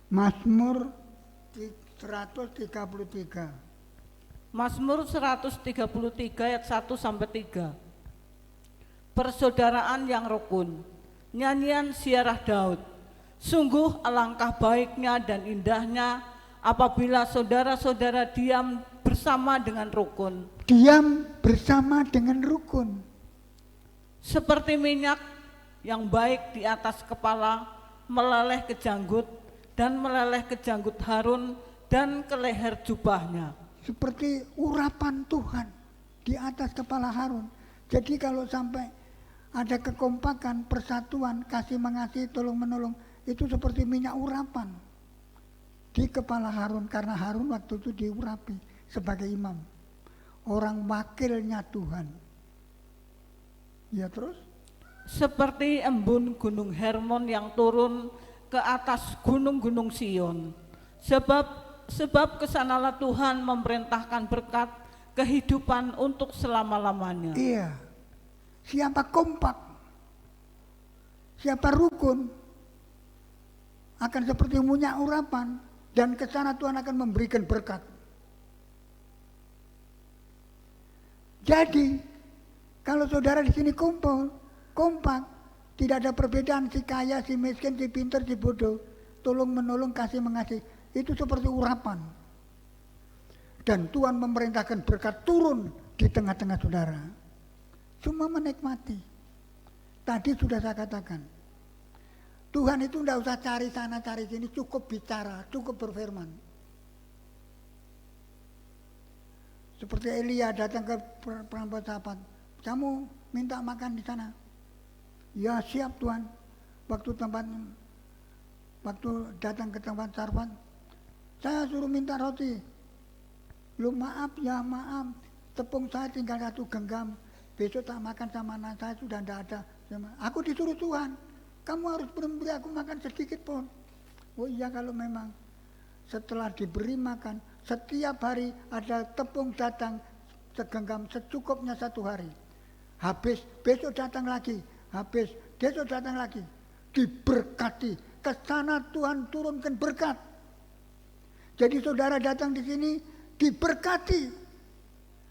Mazmur 133. Mazmur 133 ayat 1 sampai 3. Persaudaraan yang rukun. Nyanyian ziarah Daud. Sungguh alangkah baiknya dan indahnya apabila saudara-saudara diam bersama dengan rukun. Diam bersama dengan rukun. Seperti minyak yang baik di atas kepala meleleh ke janggut dan meleleh ke janggut Harun dan ke leher jubahnya. Seperti urapan Tuhan di atas kepala Harun. Jadi kalau sampai ada kekompakan, persatuan, kasih mengasihi, tolong menolong, itu seperti minyak urapan di kepala Harun, karena Harun waktu itu diurapi sebagai imam, orang wakilnya Tuhan. Ya terus? Seperti embun gunung Hermon yang turun ke atas gunung-gunung Sion. Sebab kesanalah Tuhan memerintahkan berkat kehidupan untuk selama-lamanya. Iya. Siapa kompak, siapa rukun, akan seperti minyak urapan, dan ke sana Tuhan akan memberikan berkat. Jadi, kalau saudara di sini kumpul, kompak, tidak ada perbedaan si kaya, si miskin, si pintar, si bodoh, tolong menolong, kasih mengasihi, itu seperti urapan. Dan Tuhan memerintahkan berkat turun di tengah-tengah saudara. Cuma menikmati. Tadi sudah saya katakan, Tuhan itu tidak usah cari sana cari sini, cukup bicara, cukup berfirman. Seperti Elia datang ke perempuan sahabat, kamu minta makan di sana. Ya siap Tuhan. Waktu datang ke tempat sarpan, saya suruh minta roti. Lu maaf ya maaf, tepung saya tinggal 1 genggam. Besok tak makan sama anak saya sudah tidak ada. Aku disuruh Tuhan, kamu harus memberi aku makan sedikit pun. Oh iya, kalau memang setelah diberi makan, setiap hari ada tepung datang segenggam secukupnya 1 hari. Habis, besok datang lagi. Habis, besok datang lagi. Diberkati. Ke sana Tuhan turunkan berkat. Jadi saudara datang di sini diberkati.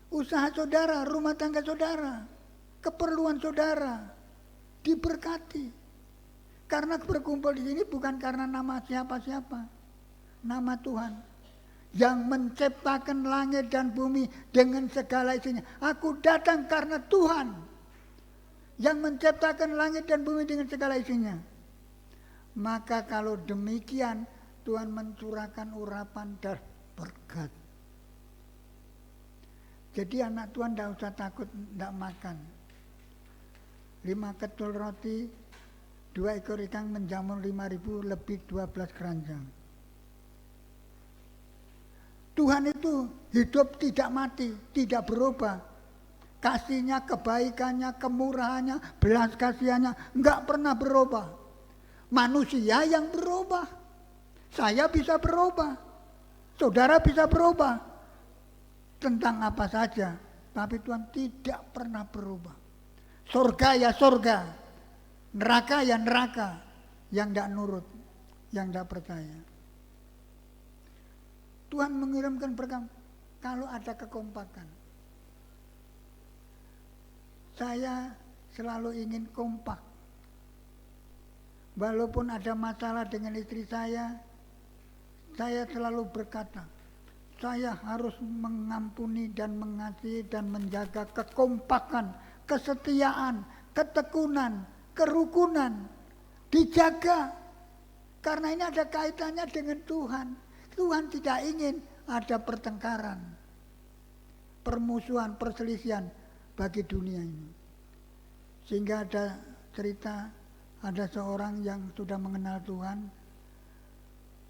Usaha saudara, rumah tangga saudara, keperluan saudara diberkati. Karena berkumpul di sini bukan karena nama siapa-siapa, nama Tuhan yang menciptakan langit dan bumi dengan segala isinya. Aku datang karena Tuhan yang menciptakan langit dan bumi dengan segala isinya. Maka kalau demikian Tuhan mencurahkan urapan dan berkat. Jadi anak Tuhan tidak usah takut tidak makan. 5 ketul roti, 2 ekor ikan menjamur 5.000 lebih 12 keranjang. Tuhan itu hidup tidak mati, tidak berubah. Kasihnya, kebaikannya, kemurahannya, belas kasihannya enggak pernah berubah. Manusia yang berubah. Saya bisa berubah. Saudara bisa berubah. Tentang apa saja. Tapi Tuhan tidak pernah berubah. Surga ya surga. Neraka ya neraka. Yang tidak nurut. Yang tidak percaya. Tuhan mengirimkan berkat kalau ada kekompakan. Saya selalu ingin kompak. Walaupun ada masalah dengan istri saya selalu berkata, saya harus mengampuni dan mengasihi dan menjaga kekompakan, kesetiaan, ketekunan, kerukunan. Dijaga. Karena ini ada kaitannya dengan Tuhan. Tuhan tidak ingin ada pertengkaran, permusuhan, perselisihan bagi dunia ini. Sehingga ada cerita, ada seorang yang sudah mengenal Tuhan,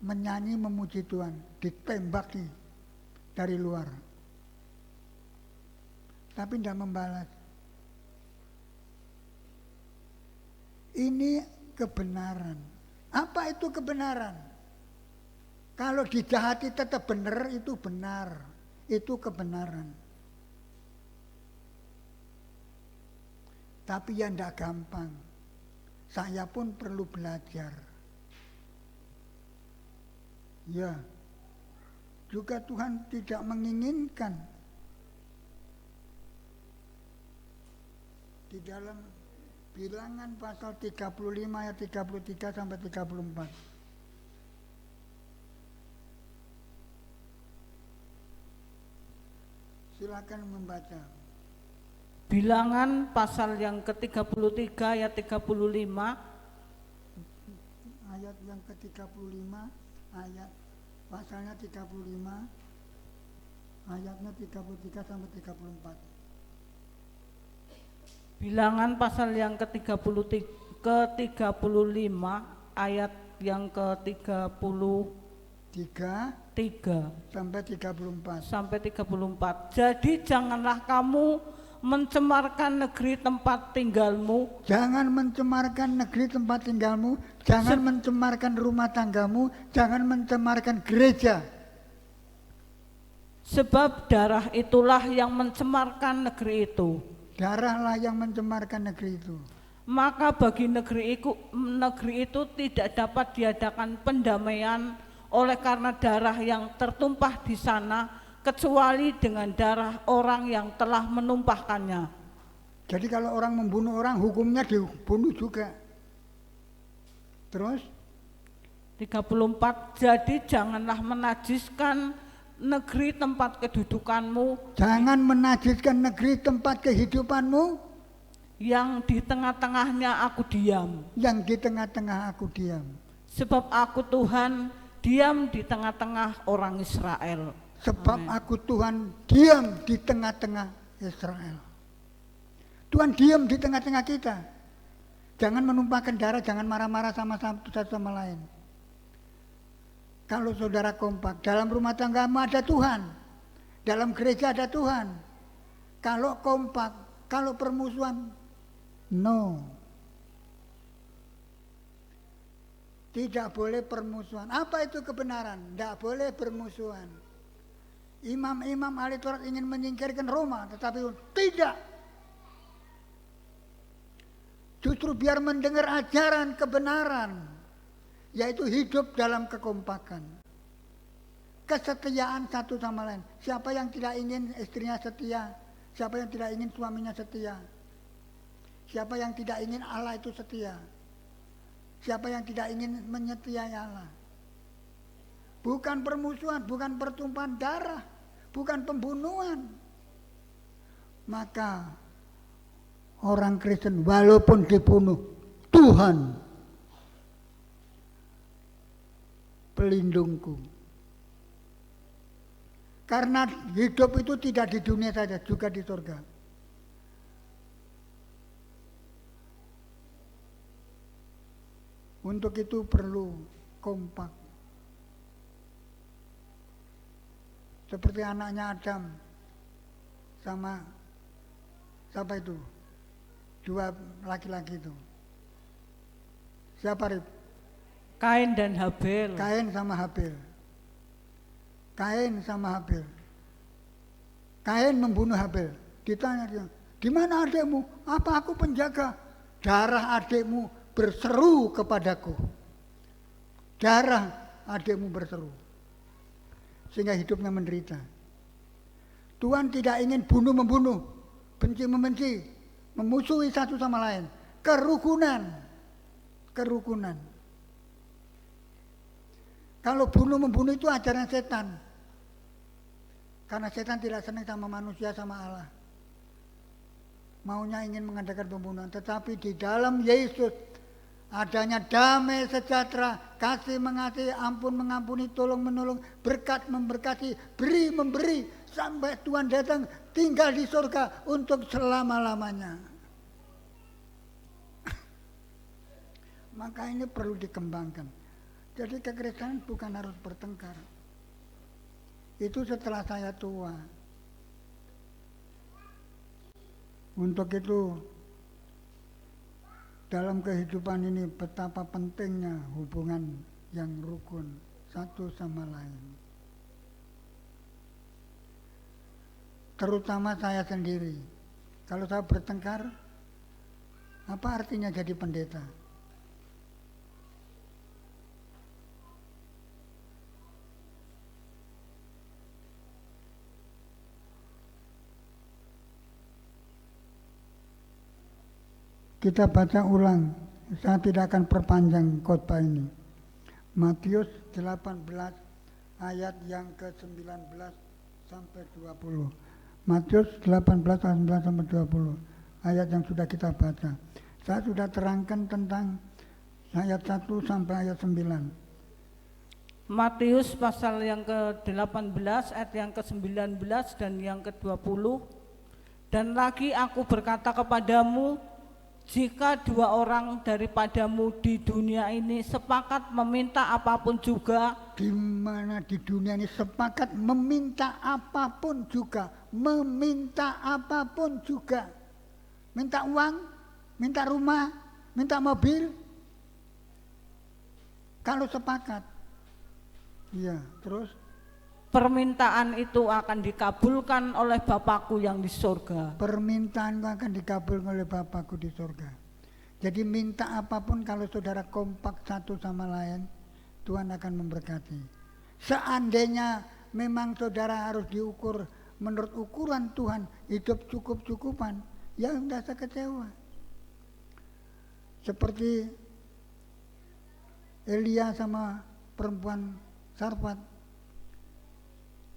menyanyi memuji Tuhan, ditembaki dari luar. Tapi tidak membalas. Ini kebenaran. Apa itu kebenaran? Kalau dijahati tetap benar, itu benar. Itu kebenaran. Tapi ya tidak gampang. Saya pun perlu belajar. Ya, juga Tuhan tidak menginginkan di dalam Bilangan pasal 35 ayat 33 sampai 34. Silakan membaca. Bilangan pasal yang ke-33 ayat 35. Ayat yang ke-35, ayat pasalnya 35, ayatnya 33 sampai 34. Bilangan pasal yang ke-35 ayat yang ke-33 3 sampai 34. sampai 34. Jadi janganlah kamu mencemarkan negeri tempat tinggalmu, Jangan mencemarkan negeri tempat tinggalmu, jangan mencemarkan rumah tanggamu, jangan mencemarkan gereja. sebab darah itulah yang mencemarkan negeri itu. Darahlah yang mencemarkan negeri itu. Maka bagi negeri itu tidak dapat diadakan pendamaian oleh karena darah yang tertumpah di sana, kecuali dengan darah orang yang telah menumpahkannya. Jadi kalau orang membunuh orang, hukumnya dibunuh juga. Terus 34. Jadi janganlah menajiskan negeri tempat kedudukanmu, jangan menajiskan negeri tempat kehidupanmu, yang di tengah-tengahnya aku diam. yang di tengah-tengah aku diam. Sebab aku Tuhan diam di tengah-tengah orang Israel. Sebab Amin. aku Tuhan diam di tengah-tengah Israel. Tuhan diam di tengah-tengah kita. Jangan menumpahkan darah, jangan marah-marah sama satu sama lain. Kalau saudara kompak, dalam rumah tanggamu ada Tuhan, dalam gereja ada Tuhan. Kalau kompak, kalau permusuhan, no. Tidak boleh permusuhan. Apa itu kebenaran? Tidak boleh permusuhan. Imam-imam ahli Taurat ingin menyingkirkan Roma, tetapi tidak. Justru biar mendengar ajaran kebenaran, yaitu hidup dalam kekompakan. Kesetiaan satu sama lain. Siapa yang tidak ingin istrinya setia? Siapa yang tidak ingin suaminya setia? Siapa yang tidak ingin Allah itu setia? Siapa yang tidak ingin menyetiai Allah? Bukan permusuhan, bukan pertumpahan darah, bukan pembunuhan. Maka orang Kristen walaupun dibunuh, Tuhan pelindungku. Karena hidup itu tidak di dunia saja, juga di surga. Untuk itu perlu kompak. Seperti anaknya Adam sama siapa itu? Dua laki-laki itu. Siapa, Rip? Kain dan Habel. Kain sama Habil. Kain sama Habil. Kain membunuh Habil. Ditanya dia, di mana adikmu? Apa aku penjaga? Darah adikmu berseru kepadaku. Darah adikmu berseru. Sehingga hidupnya menderita. Tuhan tidak ingin bunuh-membunuh, benci-membenci, memusuhi satu sama lain. Kerukunan. Kerukunan. Kalau bunuh-membunuh itu ajaran setan. Karena setan tidak senang sama manusia, sama Allah. Maunya ingin mengadakan pembunuhan. Tetapi di dalam Yesus adanya damai sejahtera, kasih mengasihi, ampun mengampuni, tolong menolong, berkat memberkati, beri memberi, sampai Tuhan datang tinggal di surga untuk selama-lamanya. Maka ini perlu dikembangkan. Jadi kekristenan bukan harus bertengkar. Itu setelah saya tua. Untuk itu dalam kehidupan ini betapa pentingnya hubungan yang rukun satu sama lain. Terutama saya sendiri. Kalau saya bertengkar, apa artinya jadi pendeta? Kita baca ulang, saya tidak akan perpanjang khotbah ini. Matius 18 ayat yang ke-19 sampai 20. Matius 18 ayat 19 sampai 20. Ayat yang sudah kita baca. Saya sudah terangkan tentang ayat 1 sampai ayat 9. Matius pasal yang ke-18 ayat yang ke-19 dan yang ke-20. Dan lagi aku berkata kepadamu, jika dua orang daripadamu di dunia ini sepakat meminta apapun juga, di mana di dunia ini sepakat meminta apapun juga, meminta apapun juga, minta uang, minta rumah, minta mobil, kalau sepakat, ya terus permintaan itu akan dikabulkan oleh Bapakku yang di surga. permintaanku akan dikabulkan oleh Bapakku di surga. Jadi minta apapun kalau saudara kompak satu sama lain, Tuhan akan memberkati. Seandainya memang saudara harus diukur menurut ukuran Tuhan, hidup cukup-cukupan, ya enggak usah kecewa. Seperti Elia sama perempuan Sarfat,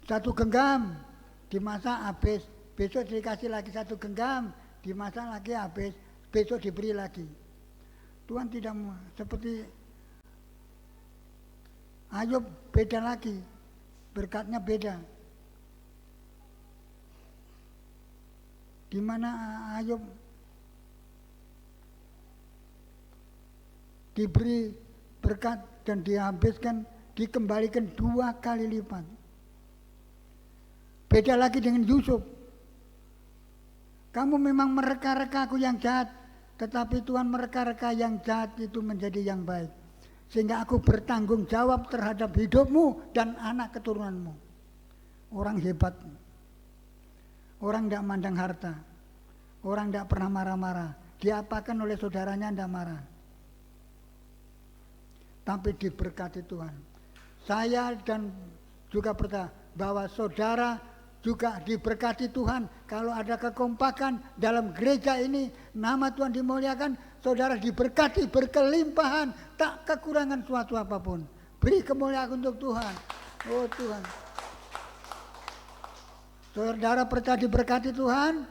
satu genggam dimasak habis, besok dikasih lagi satu genggam, dimasak lagi habis, besok diberi lagi. Tuhan tidak mau seperti Ayub, beda lagi, berkatnya beda. Di mana Ayub diberi berkat dan dihabiskan, dikembalikan 2 kali lipat. Beda lagi dengan Yusuf. Kamu memang mereka-reka aku yang jahat, tetapi Tuhan mereka-reka yang jahat itu menjadi yang baik. Sehingga aku bertanggung jawab terhadap hidupmu dan anak keturunanmu. Orang hebat. Orang tidak mandang harta. Orang tidak pernah marah-marah. Diapakan oleh saudaranya tidak marah. Tapi diberkati Tuhan. Saya dan juga percaya bahwa saudara juga diberkati Tuhan. Kalau ada kekompakan dalam gereja ini, nama Tuhan dimuliakan, saudara diberkati berkelimpahan, tak kekurangan suatu apapun. Beri kemuliaan untuk Tuhan. Oh Tuhan. Saudara percaya diberkati Tuhan?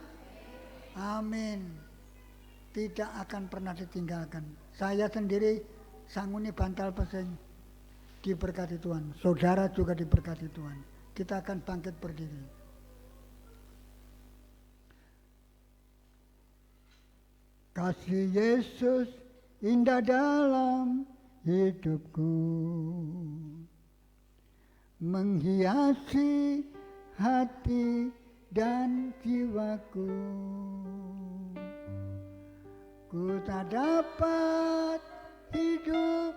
Amin. Tidak akan pernah ditinggalkan. Saya sendiri sanguni bantal pesing, diberkati Tuhan. Saudara juga diberkati Tuhan. Kita akan bangkit berdiri. Kasih Yesus indah dalam hidupku, menghiasi hati dan jiwaku. Ku tak dapat hidup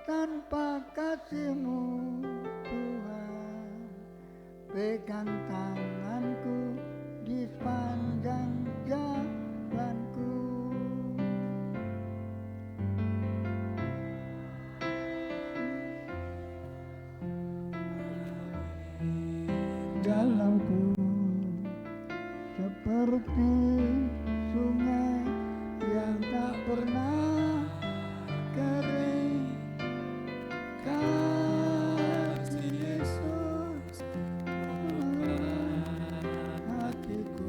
tanpa kasih-Mu Tuhan. Pegang tanganku di sepanjang jalanku. Dalamku seperti sungai yang tak pernah kering. Kasih Yesus hatiku,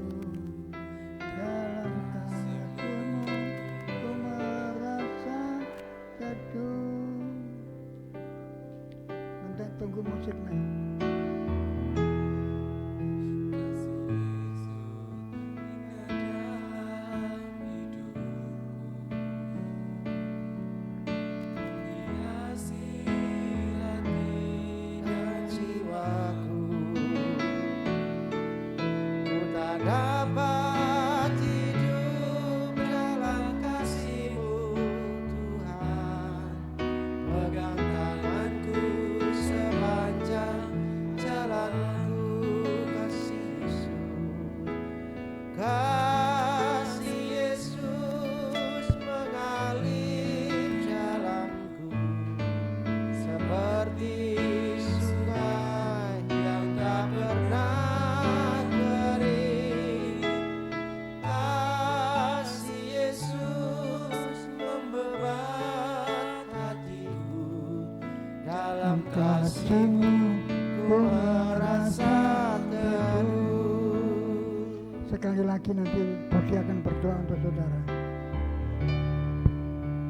dalam kasih-Mu ku merasa teduh. Bentar, tunggu musiknya. Kasih-Mu ku merasa teduh. Sekali lagi nanti Bodi akan berdoa untuk saudara.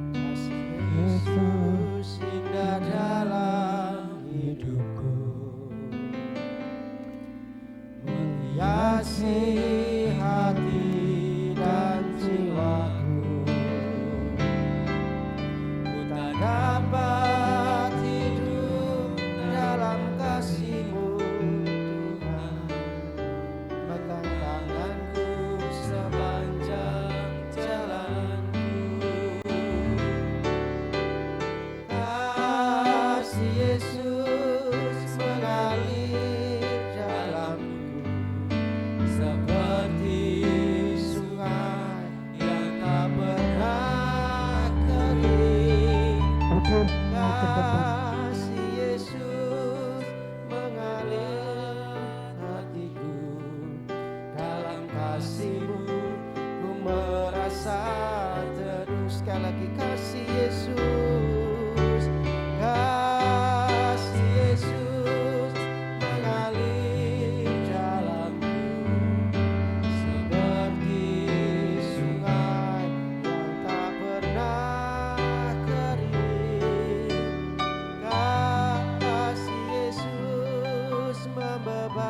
Kasih Yesus indah dalam hidupku, menghiasi hati dan jiwaku.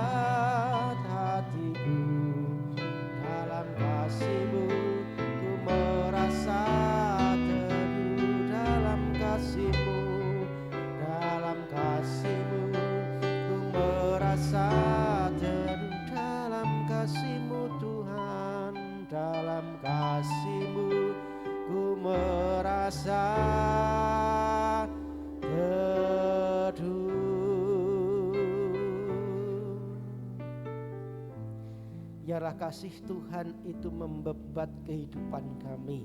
membuat hatiku dalam kasih-Mu, ku merasa teduh dalam kasih-Mu, dalam kasih-Mu, ku merasa teduh dalam kasih-Mu Tuhan, dalam kasih-Mu ku merasa teduh. Biarlah kasih Tuhan itu membebat kehidupan kami,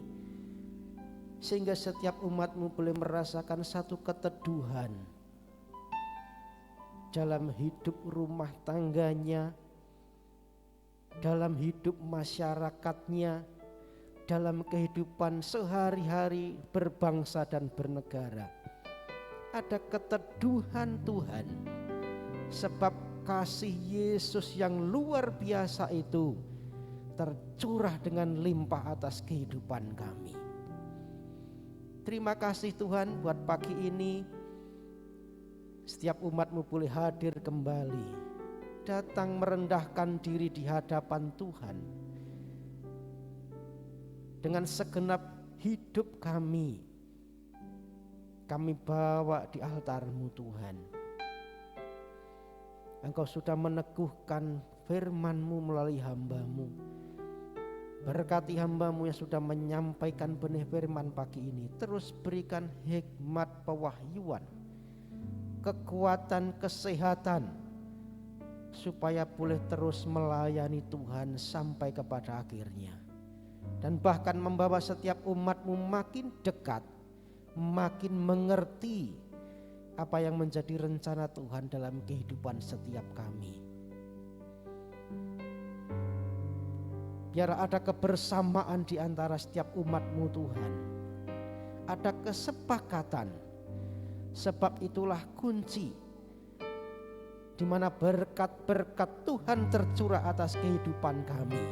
sehingga setiap umat-Mu boleh merasakan satu keteduhan dalam hidup rumah tangganya, dalam hidup masyarakatnya, dalam kehidupan sehari-hari berbangsa dan bernegara. Ada keteduhan Tuhan, sebab kasih Yesus yang luar biasa itu tercurah dengan limpah atas kehidupan kami. Terima kasih Tuhan buat pagi ini, setiap umat-Mu boleh hadir kembali, datang merendahkan diri di hadapan Tuhan. Dengan segenap hidup kami bawa di altar-Mu Tuhan. Engkau sudah meneguhkan firman-Mu melalui hamba-Mu. Berkati hamba-Mu yang sudah menyampaikan benih firman pagi ini. Terus berikan hikmat pewahyuan, kekuatan, kesehatan, supaya boleh terus melayani Tuhan sampai kepada akhirnya. Dan bahkan membawa setiap umat-Mu makin dekat, makin mengerti apa yang menjadi rencana Tuhan dalam kehidupan setiap kami. Biar ada kebersamaan di antara setiap umat-Mu Tuhan, ada kesepakatan, sebab itulah kunci di mana berkat-berkat Tuhan tercurah atas kehidupan kami,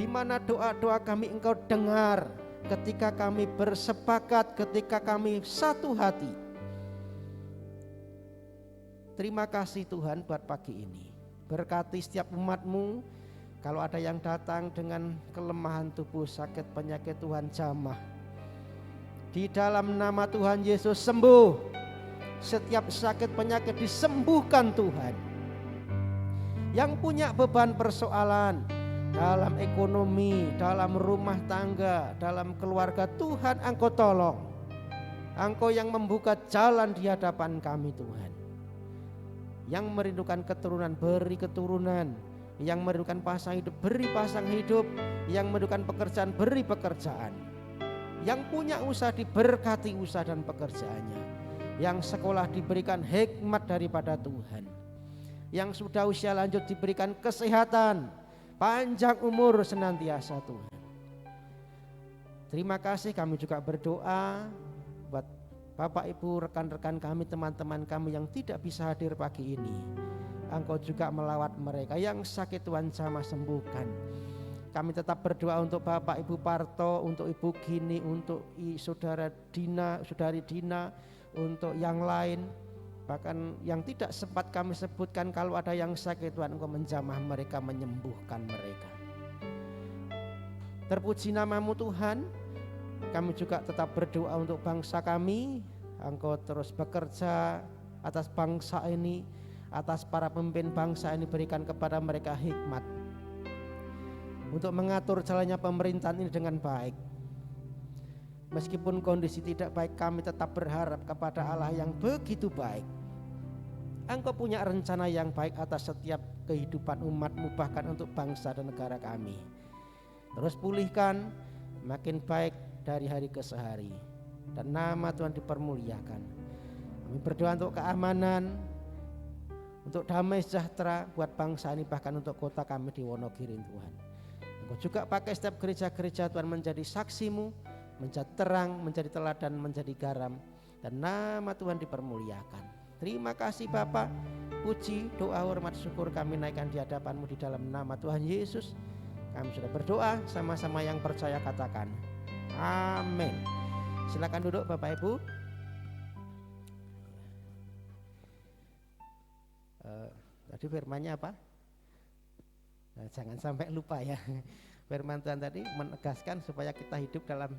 di mana doa-doa kami Engkau dengar ketika kami bersepakat, ketika kami satu hati. Terima kasih Tuhan buat pagi ini. Berkati setiap umat-Mu. Kalau ada yang datang dengan kelemahan tubuh, sakit, penyakit, Tuhan jamah. Di dalam nama Tuhan Yesus sembuh. Setiap sakit penyakit disembuhkan Tuhan. Yang punya beban persoalan dalam ekonomi, dalam rumah tangga, dalam keluarga, Tuhan Engkau tolong. Engkau yang membuka jalan di hadapan kami Tuhan. Yang merindukan keturunan, beri keturunan. Yang merindukan pasang hidup, beri pasang hidup. Yang merindukan pekerjaan, beri pekerjaan. Yang punya usaha diberkati usaha dan pekerjaannya. Yang sekolah diberikan hikmat daripada Tuhan. Yang sudah usia lanjut diberikan kesehatan, panjang umur senantiasa Tuhan. Terima kasih, kami juga berdoa buat Bapak Ibu, rekan-rekan kami, teman-teman kami yang tidak bisa hadir pagi ini. Engkau juga melawat mereka yang sakit, Tuhan jamah sembuhkan. Kami tetap berdoa untuk Bapak Ibu Parto, untuk Ibu Gini, untuk Saudari Dina, untuk yang lain. Bahkan yang tidak sempat kami sebutkan, kalau ada yang sakit Tuhan Engkau menjamah mereka, menyembuhkan mereka. Terpuji nama-Mu Tuhan. Kami juga tetap berdoa untuk bangsa kami. Engkau terus bekerja atas bangsa ini, atas para pemimpin bangsa ini, berikan kepada mereka hikmat untuk mengatur jalannya pemerintahan ini dengan baik. Meskipun kondisi tidak baik, kami tetap berharap kepada Allah yang begitu baik. Engkau punya rencana yang baik atas setiap kehidupan umat-Mu, bahkan untuk bangsa dan negara kami. Terus pulihkan makin baik dari hari ke sehari, dan nama Tuhan dipermuliakan. Kami berdoa untuk keamanan, untuk damai sejahtera buat bangsa ini, bahkan untuk kota kami di Wonogiri Tuhan. Engkau juga pakai setiap gereja-gereja Tuhan menjadi saksi-Mu, menjadi terang, menjadi teladan, menjadi garam, dan nama Tuhan dipermuliakan. Terima kasih Bapa, puji, doa, hormat, syukur kami naikkan di hadapan-Mu di dalam nama Tuhan Yesus. Kami sudah berdoa, sama-sama yang percaya katakan amin. Silakan duduk Bapak Ibu. Tadi firman-Nya apa? Nah, jangan sampai lupa ya. Firman Tuhan tadi menegaskan supaya kita hidup dalam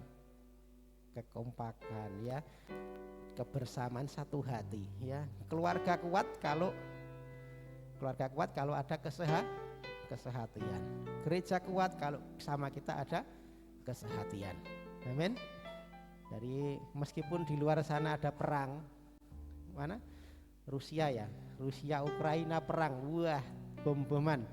kekompakan ya, kebersamaan satu hati ya. Keluarga kuat kalau ada kesehatian. Gereja kuat kalau sama kita ada kesehatian. Amin. Jadi meskipun di luar sana ada perang, mana? Rusia Ukraina perang, wah bom-boman,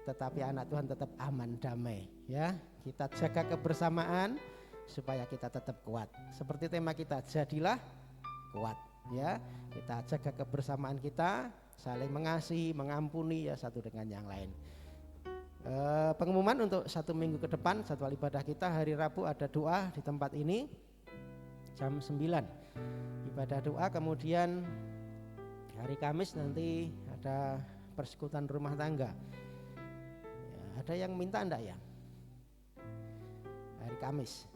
tetapi anak Tuhan tetap aman damai ya. Kita jaga kebersamaan supaya kita tetap kuat. Seperti tema kita, jadilah kuat ya. Kita jaga kebersamaan kita, saling mengasihi, mengampuni ya satu dengan yang lain. Pengumuman untuk 1 minggu ke depan jadwal ibadah kita, hari Rabu ada doa di tempat ini jam 9 ibadah doa, kemudian hari Kamis nanti ada persekutuan rumah tangga ya, ada yang minta enggak ya? Hari Kamis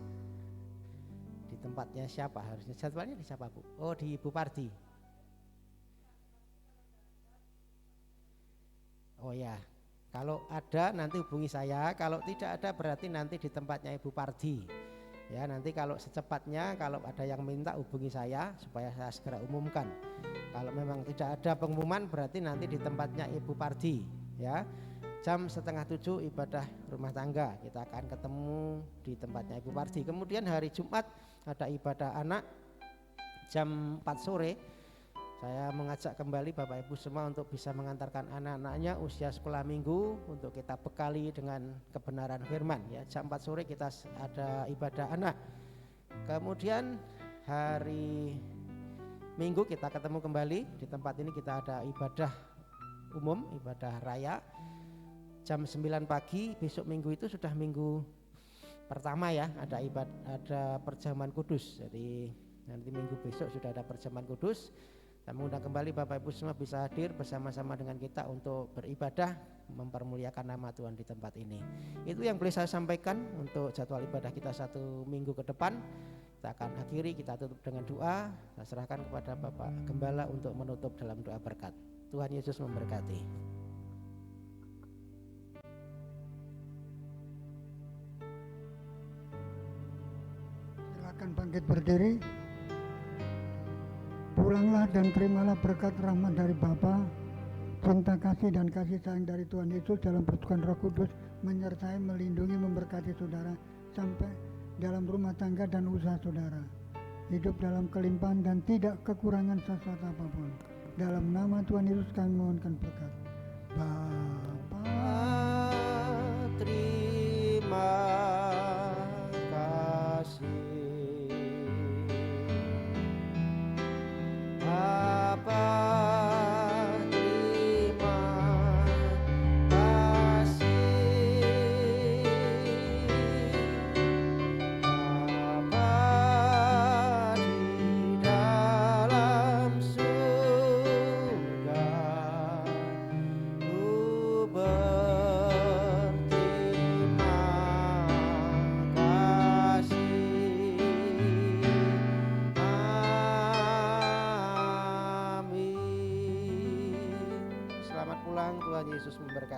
di tempatnya siapa? Harusnya jadwalnya di siapa Bu? Oh di Ibu Pardi. Oh ya, kalau ada nanti hubungi saya, kalau tidak ada berarti nanti di tempatnya Ibu Pardi ya. Nanti kalau secepatnya kalau ada yang minta hubungi saya supaya saya segera umumkan. Kalau memang tidak ada pengumuman berarti nanti di tempatnya Ibu Pardi ya. Jam 6:30 ibadah rumah tangga, kita akan ketemu di tempatnya Ibu Pardi. Kemudian hari Jumat ada ibadah anak jam 4 sore. Saya mengajak kembali Bapak Ibu semua untuk bisa mengantarkan anak-anaknya usia sekolah minggu untuk kita bekali dengan kebenaran firman ya. Jam 4 sore kita ada ibadah anak. Kemudian hari Minggu kita ketemu kembali di tempat ini, kita ada ibadah umum, ibadah raya jam 9 pagi. Besok Minggu itu sudah minggu pertama ya, ada perjamuan kudus. Jadi nanti minggu besok sudah ada perjamuan kudus. Kami undang kembali Bapak Ibu semua bisa hadir bersama-sama dengan kita untuk beribadah mempermuliakan nama Tuhan di tempat ini. Itu yang boleh saya sampaikan untuk jadwal ibadah kita 1 minggu ke depan. Kita akan akhiri, kita tutup dengan doa. Saya serahkan kepada Bapak Gembala untuk menutup dalam doa berkat. Tuhan Yesus memberkati. Silakan bangkit berdiri. Pulanglah dan terimalah berkat rahmat dari Bapa, cinta kasih dan kasih sayang dari Tuhan Yesus dalam persekutuan Roh Kudus menyertai, melindungi, memberkati saudara sampai dalam rumah tangga dan usaha saudara. Hidup dalam kelimpahan dan tidak kekurangan sesuatu apapun. Dalam nama Tuhan Yesus kami mohonkan berkat. Bapa, terima kasih. Bapa, terima kasih. Bapa di dalam surga, ku berterima kasih. Amin. Selamat pulang, Tuhan Yesus memberkati.